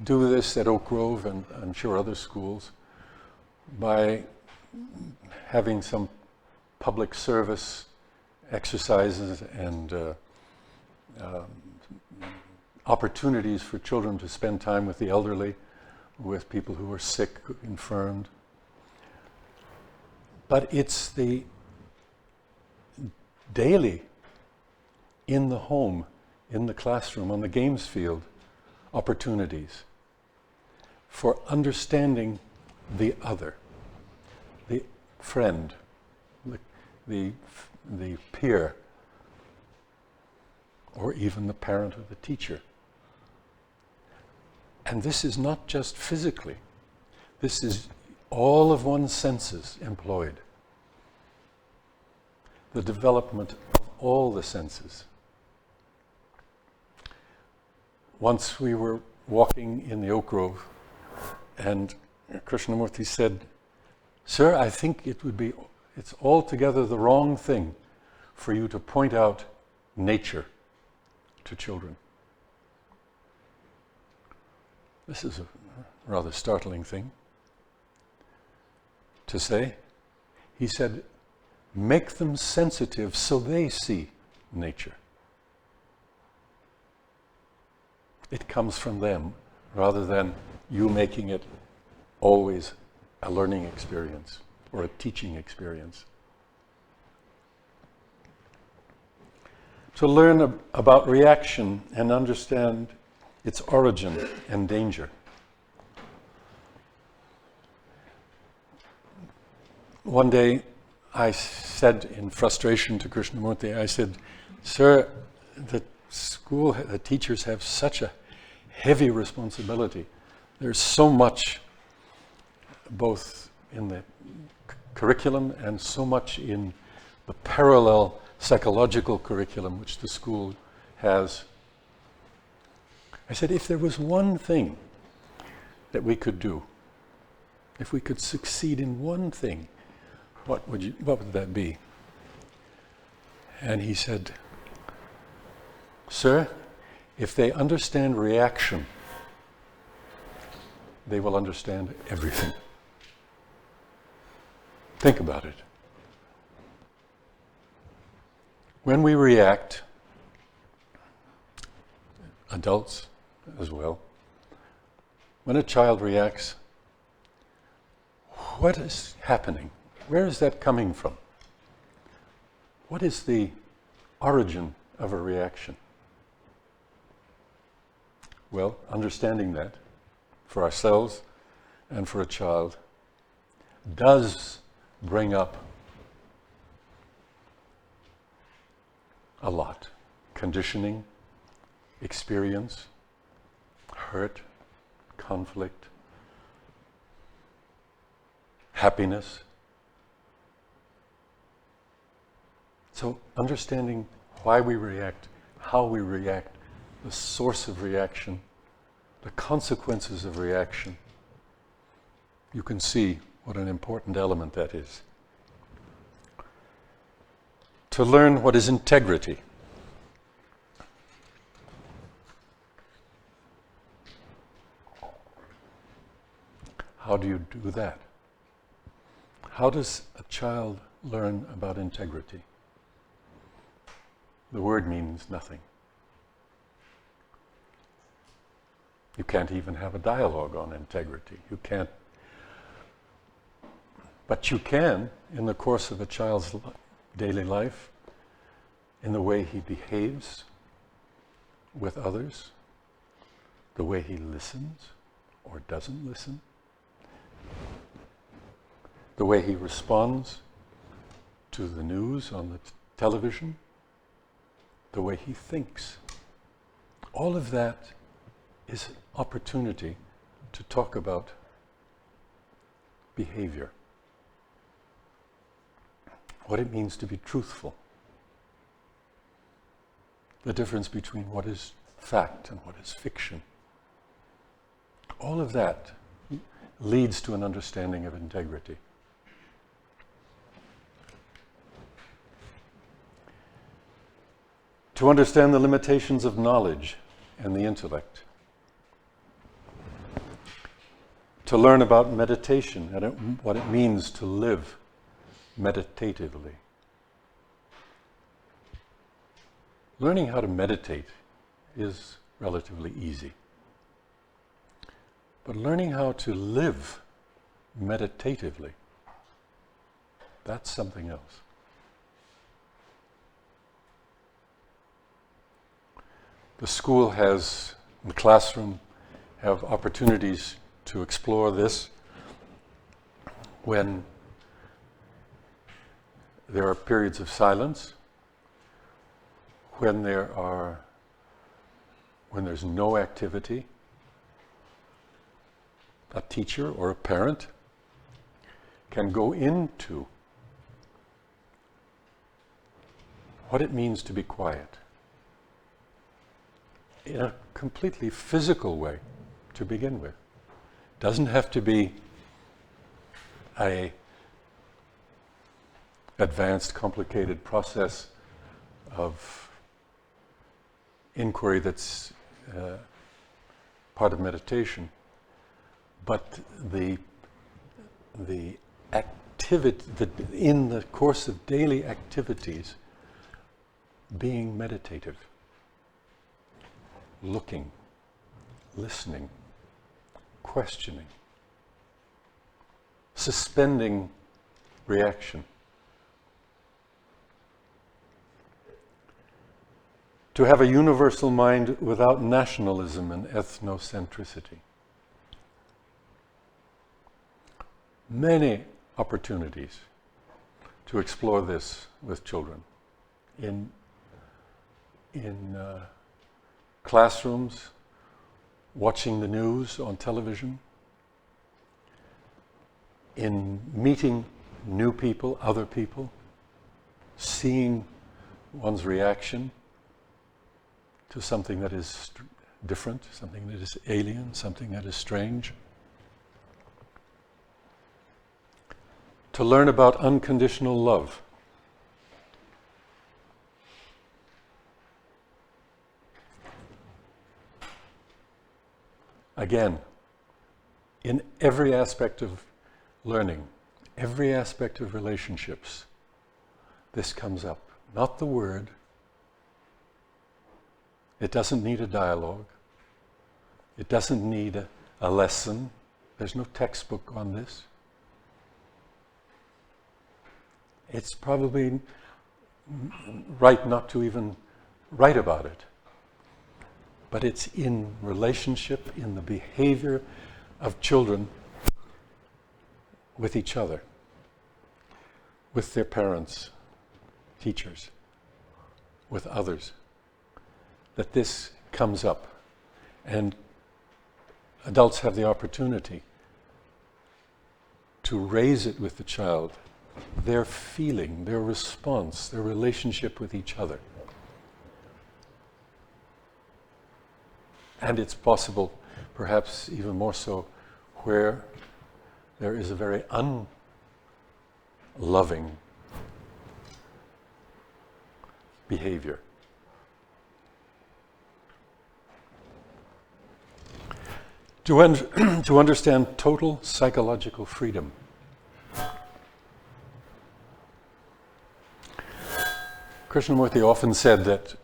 do this at Oak Grove and I'm sure other schools by having some public service exercises and opportunities for children to spend time with the elderly, with people who are sick, infirmed. But it's the daily, in the home, in the classroom, on the games field, opportunities for understanding the other, the friend, the peer, or even the parent or the teacher. And this is not just physically. This is all of one's senses employed. The development of all the senses. Once we were walking in the oak grove, and Krishnamurti said, "Sir, I think it's altogether the wrong thing for you to point out nature to children." This is a rather startling thing to say. He said, "Make them sensitive so they see nature." It comes from them rather than you making it always a learning experience or a teaching experience. To learn about reaction and understand its origin and danger. One day I said in frustration to Krishnamurti, I said, "Sir, the teachers have such a heavy responsibility. There's so much both in the curriculum and so much in the parallel psychological curriculum which the school has." I said, if there was one thing that we could do, if we could succeed in one thing, what would that be? And he said, "Sir, if they understand reaction, they will understand everything." Think about it. When we react, adults as well, when a child reacts, what is happening? Where is that coming from? What is the origin of a reaction? Well, understanding that for ourselves and for a child does bring up a lot. Conditioning, experience, hurt, conflict, happiness. So understanding why we react, how we react, the source of reaction, the consequences of reaction, you can see what an important element that is. To learn what is integrity. How do you do that? How does a child learn about integrity? The word means nothing. You can't even have a dialogue on integrity. You can't. But you can, in the course of a child's daily life, in the way he behaves with others, the way he listens or doesn't listen, the way he responds to the news on the television, the way he thinks. All of that is opportunity to talk about behavior. What it means to be truthful. The difference between what is fact and what is fiction. All of that leads to an understanding of integrity. To understand the limitations of knowledge and the intellect. To learn about meditation and what it means to live meditatively. Learning how to meditate is relatively easy. But learning how to live meditatively, that's something else. The school the classroom have opportunities to explore this. when there are periods of silence, when there's no activity, a teacher or a parent can go into what it means to be quiet in a completely physical way to begin with. Doesn't have to be a advanced, complicated process of inquiry that's part of meditation, but the activity, in the course of daily activities, being meditative, looking, listening, questioning, suspending reaction. To have a universal mind without nationalism and ethnocentricity. Many opportunities to explore this with children in classrooms, watching the news on television, in meeting new people, other people, seeing one's reaction to something that is different, something that is alien, something that is strange. To learn about unconditional love. Again, in every aspect of learning, every aspect of relationships, this comes up. Not the word. It doesn't need a dialogue. It doesn't need a lesson. There's no textbook on this. It's probably right not to even write about it. But it's in relationship, in the behavior of children with each other, with their parents, teachers, with others, that this comes up. And adults have the opportunity to raise it with the child, their feeling, their response, their relationship with each other. And it's possible, perhaps even more so, where there is a very unloving behavior. To understand total psychological freedom. Krishnamurti often said that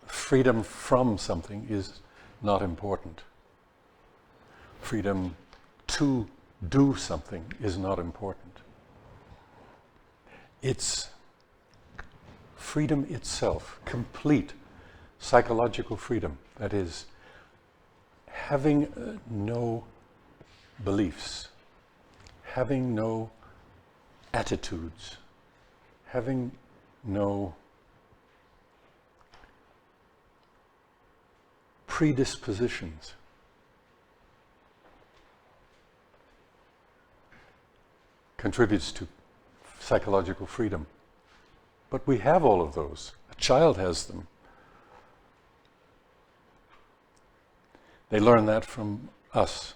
freedom from something is not important. Freedom to do something is not important. It's freedom itself, complete psychological freedom, that is, having no beliefs, having no attitudes, having no predispositions. Contributes to psychological freedom. But we have all of those. A child has them. They learn that from us.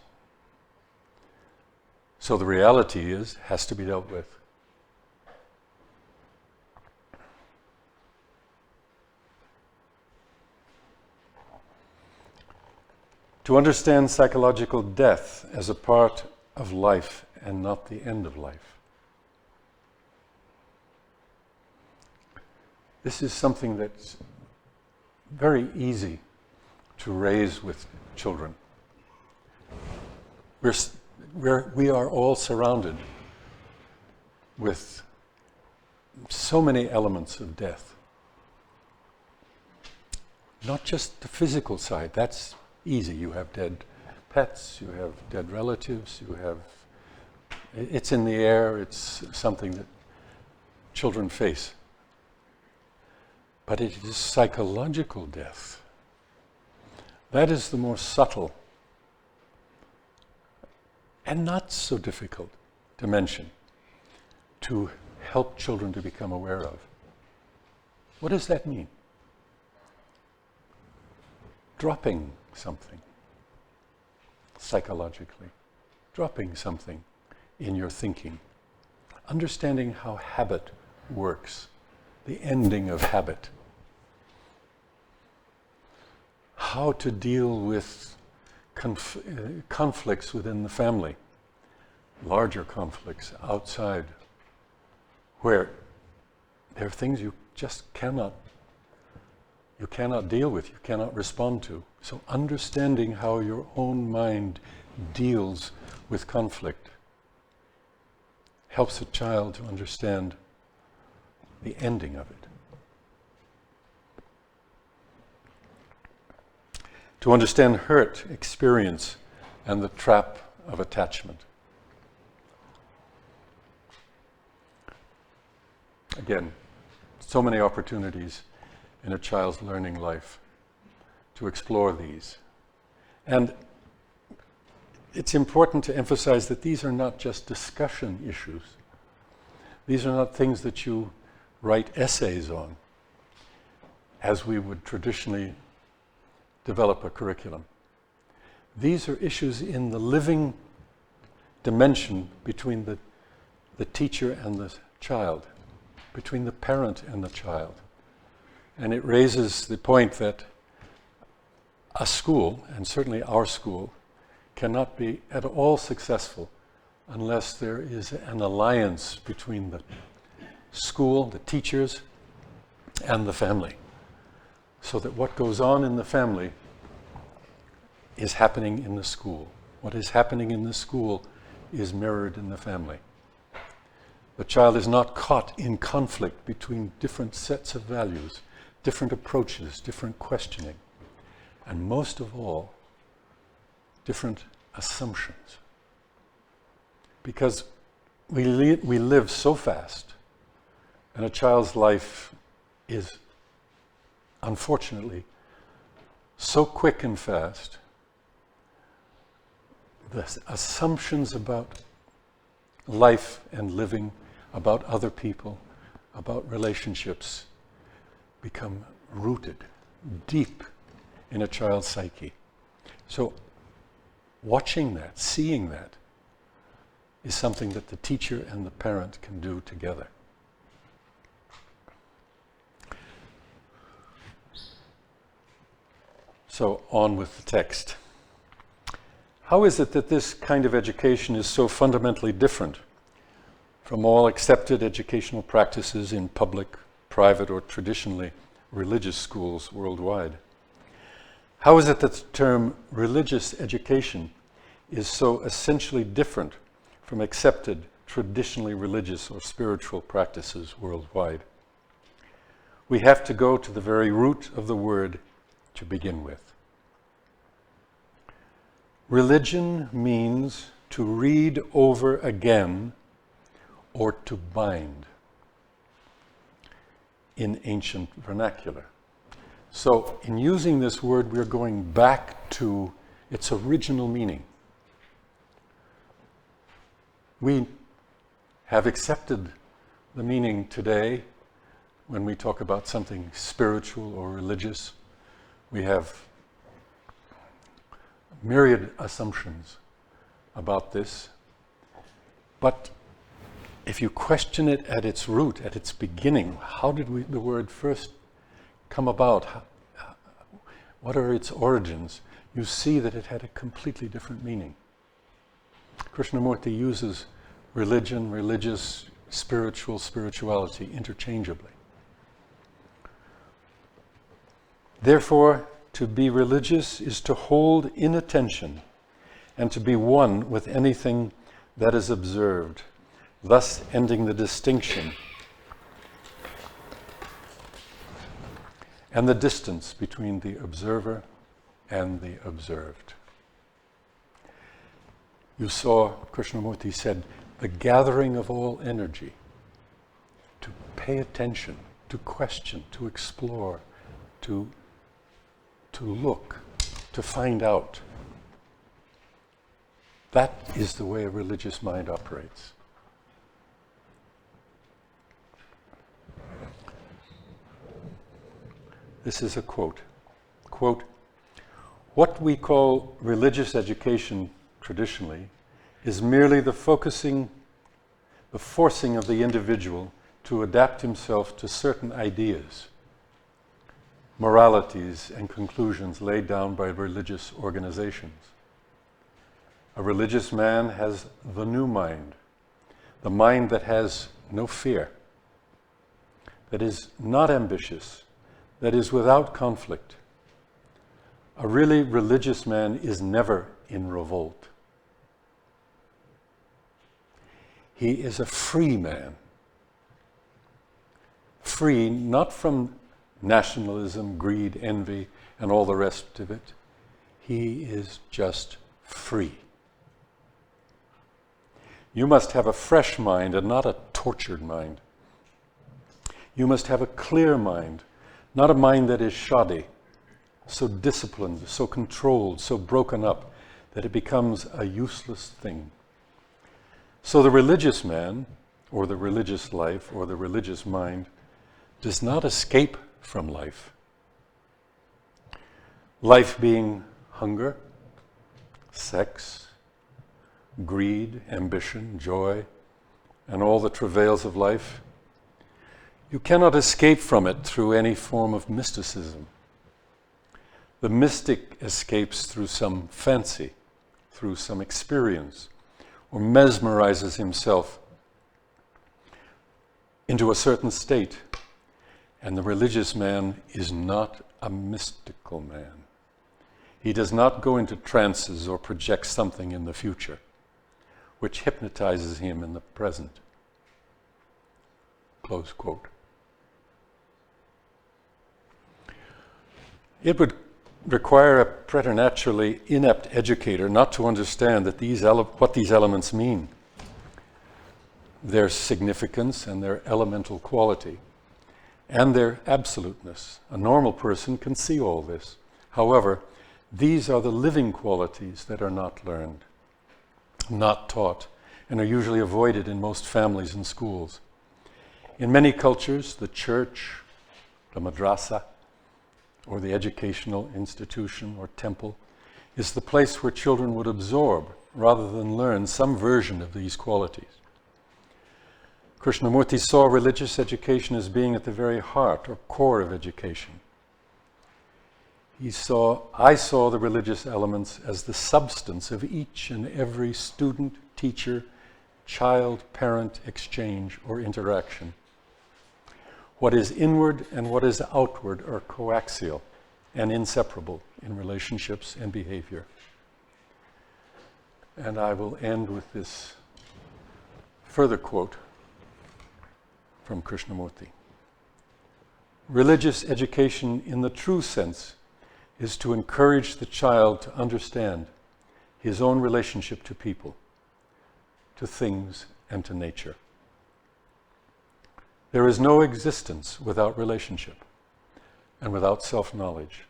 So the reality has to be dealt with. To understand psychological death as a part of life and not the end of life. This is something that's very easy to raise with children. We are all surrounded with so many elements of death. Not just the physical side, that's easy. You have dead pets, you have dead relatives, you have It's in the air, it's something that children face. But it is psychological death. That is the more subtle and not so difficult dimension to help children to become aware of. What does that mean? Dropping something psychologically, dropping something in your thinking, understanding how habit works, the ending of habit, how to deal with conflicts within the family, larger conflicts outside, where there are things you just cannot deal with, you cannot respond to. So understanding how your own mind deals with conflict helps a child to understand the ending of it. To understand hurt, experience, and the trap of attachment. Again, so many opportunities in a child's learning life to explore these. And it's important to emphasize that these are not just discussion issues. These are not things that you write essays on, as we would traditionally develop a curriculum. These are issues in the living dimension between the teacher and the child, between the parent and the child. And it raises the point that a school, and certainly our school, cannot be at all successful unless there is an alliance between the school, the teachers, and the family. So that what goes on in the family is happening in the school. What is happening in the school is mirrored in the family. The child is not caught in conflict between different sets of values, different approaches, different questioning, and most of all, different assumptions. Because we live so fast, and a child's life is unfortunately so quick and fast, the assumptions about life and living, about other people, about relationships, become rooted deep in a child's psyche. So watching that, seeing that, is something that the teacher and the parent can do together. So on with the text. How is it that this kind of education is so fundamentally different from all accepted educational practices in public, private, or traditionally religious schools worldwide? How is it that the term religious education is so essentially different from accepted traditionally religious or spiritual practices worldwide? We have to go to the very root of the word to begin with. Religion means to read over again or to bind in ancient vernacular. So in using this word, we're going back to its original meaning. We have accepted the meaning today when we talk about something spiritual or religious. We have myriad assumptions about this. But if you question it at its root, at its beginning, how did the word first come about? What are its origins? You see that it had a completely different meaning. Krishnamurti uses religion, religious, spiritual, spirituality interchangeably. Therefore, to be religious is to hold in attention and to be one with anything that is observed, thus ending the distinction and the distance between the observer and the observed. You saw, Krishnamurti said, the gathering of all energy, to pay attention, to question, to explore, to look, to find out. That is the way a religious mind operates. This is a quote. Quote, "What we call religious education traditionally is merely the forcing of the individual to adapt himself to certain ideas, moralities, and conclusions laid down by religious organizations. A religious man has the new mind, the mind that has no fear, that is not ambitious, that is without conflict. A really religious man is never in revolt. He is a free man. Free not from nationalism, greed, envy, and all the rest of it. He is just free. You must have a fresh mind and not a tortured mind. You must have a clear mind, not a mind that is shoddy, so disciplined, so controlled, so broken up that it becomes a useless thing. So the religious man, or the religious life, or the religious mind, does not escape from life. Life being hunger, sex, greed, ambition, joy, and all the travails of life, you cannot escape from it through any form of mysticism. The mystic escapes through some fancy, through some experience, or mesmerizes himself into a certain state. And the religious man is not a mystical man. He does not go into trances or project something in the future, which hypnotizes him in the present. Close quote. It would require a preternaturally inept educator not to understand that what these elements mean, their significance and their elemental quality, and their absoluteness. A normal person can see all this. However, these are the living qualities that are not learned, not taught, and are usually avoided in most families and schools. In many cultures, the church, the madrasa, or the educational institution or temple is the place where children would absorb, rather than learn, some version of these qualities. Krishnamurti saw religious education as being at the very heart or core of education. I saw the religious elements as the substance of each and every student, teacher, child, parent exchange or interaction. What is inward and what is outward are coaxial and inseparable in relationships and behavior. And I will end with this further quote from Krishnamurti. Religious education in the true sense is to encourage the child to understand his own relationship to people, to things, and to nature. There is no existence without relationship and without self-knowledge.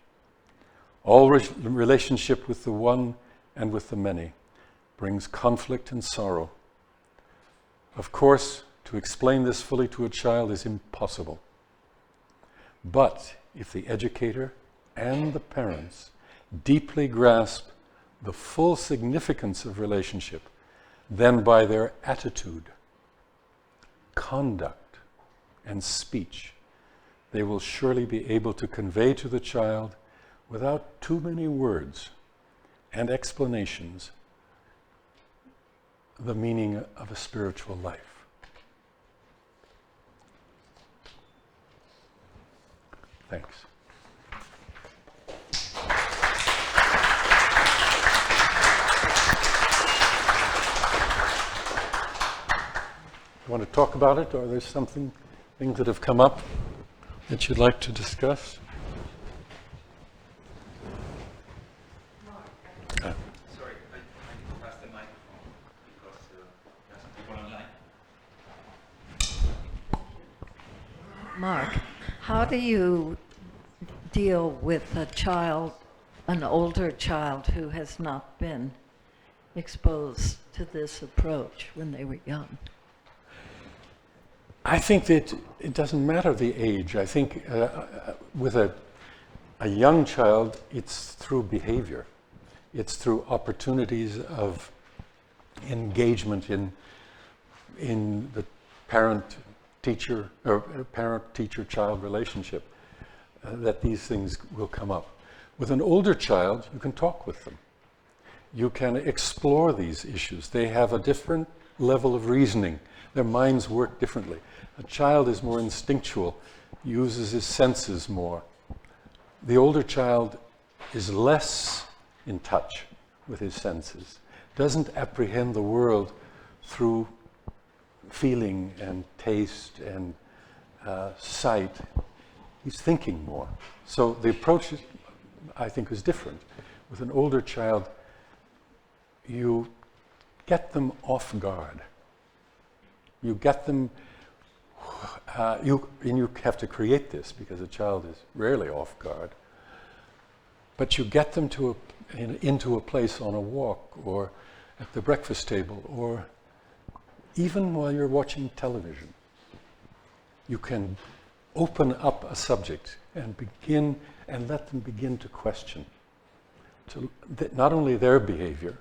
All relationship with the one and with the many brings conflict and sorrow. Of course, to explain this fully to a child is impossible. But if the educator and the parents deeply grasp the full significance of relationship, then by their attitude, conduct, and speech, they will surely be able to convey to the child, without too many words and explanations, the meaning of a spiritual life. Thanks. You want to talk about it, or there's things that have come up that you'd like to discuss? Sorry, I need to pass the microphone because there's people online. Mark, how do you deal with a child, an older child who has not been exposed to this approach when they were young? I think that it doesn't matter the age. I think with a young child, it's through behavior. It's through opportunities of engagement in the parent-teacher or parent-teacher-child relationship that these things will come up. With an older child, you can talk with them. You can explore these issues. They have a different level of reasoning. Their minds work differently. A child is more instinctual, uses his senses more. The older child is less in touch with his senses, doesn't apprehend the world through feeling and taste and sight. He's thinking more. So the approach, I think, is different. With an older child, you get them off guard. You get them, you have to create this because a child is rarely off guard. But you get them into a place on a walk or at the breakfast table or even while you're watching television. You can open up a subject and let them begin to question not only their behavior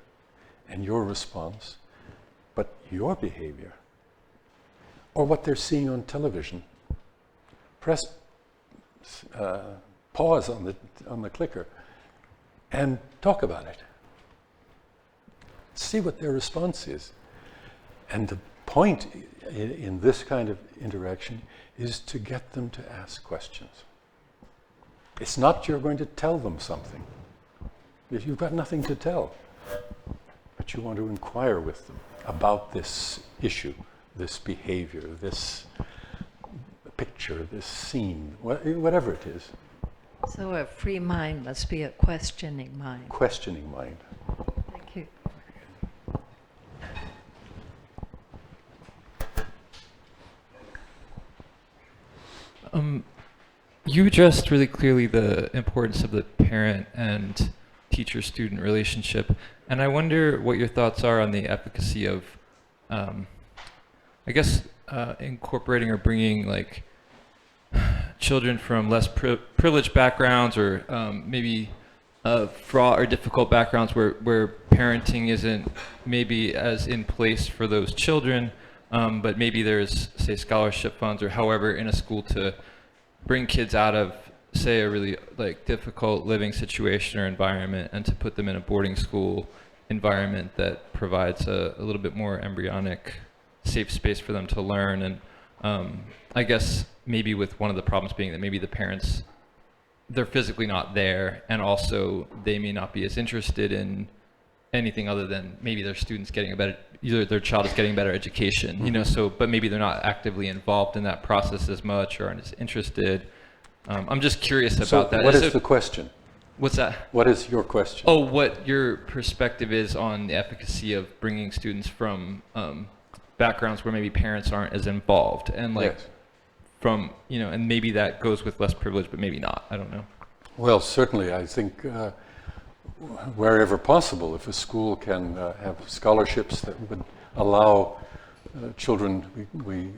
and your response, but your behavior or what they're seeing on television. Press pause on the clicker and talk about it. See what their response is. And the point in this kind of interaction is to get them to ask questions. It's not you're going to tell them something. You've got nothing to tell. But you want to inquire with them about this issue, this behavior, this picture, this scene, whatever it is. So a free mind must be a questioning mind. Questioning mind. Thank you. You addressed really clearly the importance of the parent and teacher-student relationship, and I wonder what your thoughts are on the efficacy of, incorporating or bringing like children from less privileged backgrounds or maybe fraught or difficult backgrounds where parenting isn't maybe as in place for those children, but maybe there's, say, scholarship funds or however in a school to bring kids out of, say, a really like difficult living situation or environment and to put them in a boarding school environment that provides a little bit more embryonic safe space for them to learn. And I guess maybe with one of the problems being that maybe the parents, they're physically not there, and also they may not be as interested in anything other than maybe their students getting a better, either their child is getting a better education, you know, so, but maybe they're not actively involved in that process as much or aren't as interested. I'm just curious about that. What is the question? What's that? What is your question? Oh, what your perspective is on the efficacy of bringing students from backgrounds where maybe parents aren't as involved, and like Yes. from, you know, and maybe that goes with less privilege, but maybe not, I don't know. Well, certainly, I think wherever possible, if a school can have scholarships that would allow children, we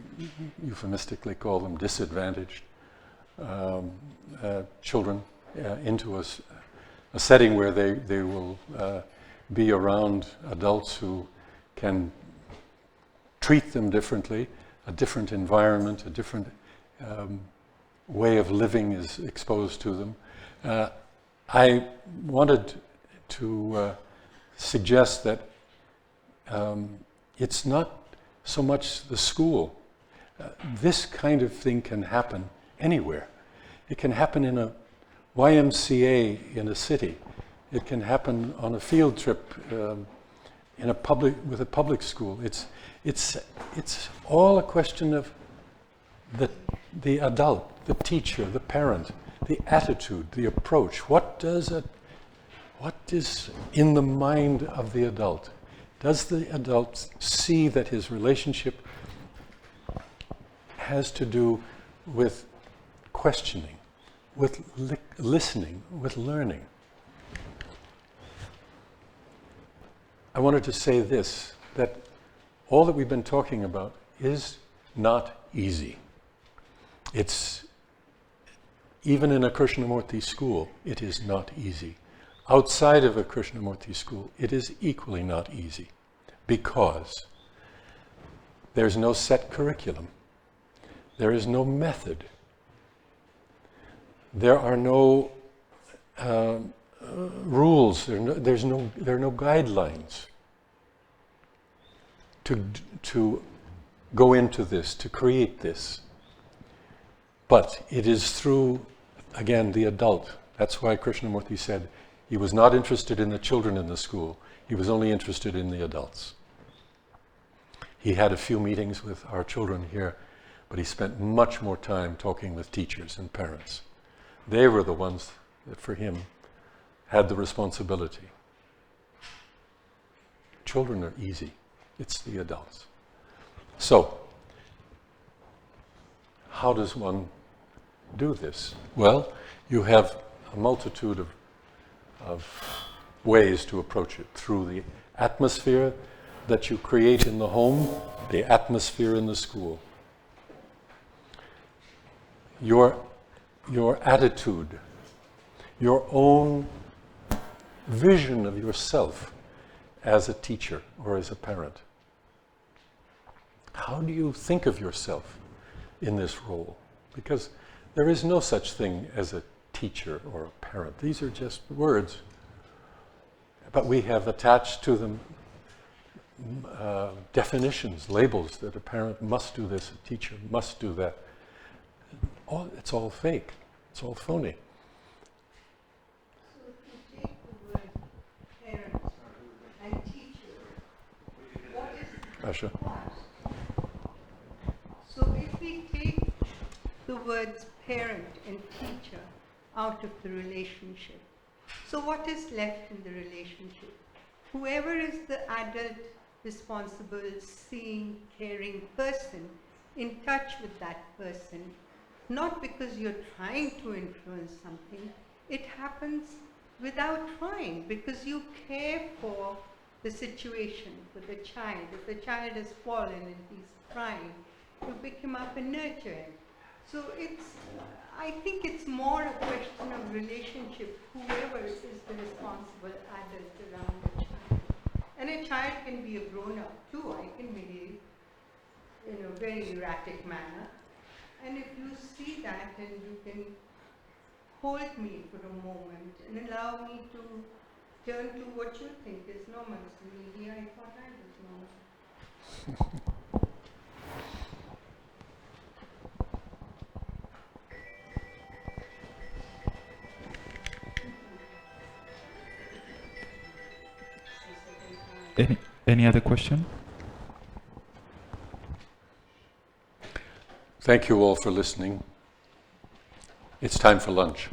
euphemistically call them disadvantaged children, into a setting where they will be around adults who can treat them differently, a different environment, a different way of living is exposed to them. I wanted to suggest that it's not so much the school. This kind of thing can happen anywhere. It can happen in a YMCA in a city. It can happen on a field trip in with a public school. It's all a question of the adult, the teacher, the parent, the attitude, the approach. What is in the mind of the adult? Does the adult see that his relationship has to do with questioning, with listening, with learning. I wanted to say this, that all that we've been talking about is not easy. It's, even in a Krishnamurti school, it is not easy. Outside of a Krishnamurti school, it is equally not easy, because there's no set curriculum. There is no method. There are no rules. There are no guidelines to go into this, to create this. But it is through, again, the adult. That's why Krishnamurti said he was not interested in the children in the school. He was only interested in the adults. He had a few meetings with our children here, but he spent much more time talking with teachers and parents. They were the ones that, for him, had the responsibility. Children are easy. It's the adults. So, how does one do this? Well, you have a multitude of ways to approach it. Through the atmosphere that you create in the home, the atmosphere in the school. Your attitude, your own vision of yourself as a teacher or as a parent. How do you think of yourself in this role? Because there is no such thing as a teacher or a parent. These are just words. But we have attached to them definitions, labels, that a parent must do this, a teacher must do that. It's all fake. It's all phony. So if you take the word parent and teacher, what is Asha? So if we take the words parent and teacher out of the relationship, so what is left in the relationship? Whoever is the adult, responsible, seeing, caring person in touch with that person, not because you're trying to influence something, it happens without trying, because you care for the situation, for the child. If the child has fallen and he's crying, you pick him up and nurture him. So I think it's more a question of relationship, whoever is the responsible adult around the child. And a child can be a grown-up too. I can behave in a very erratic manner. And if you see that and you can hold me for a moment and allow me to turn to what you think is normal. So maybe I thought I was normal. Any other question? Thank you all for listening. It's time for lunch.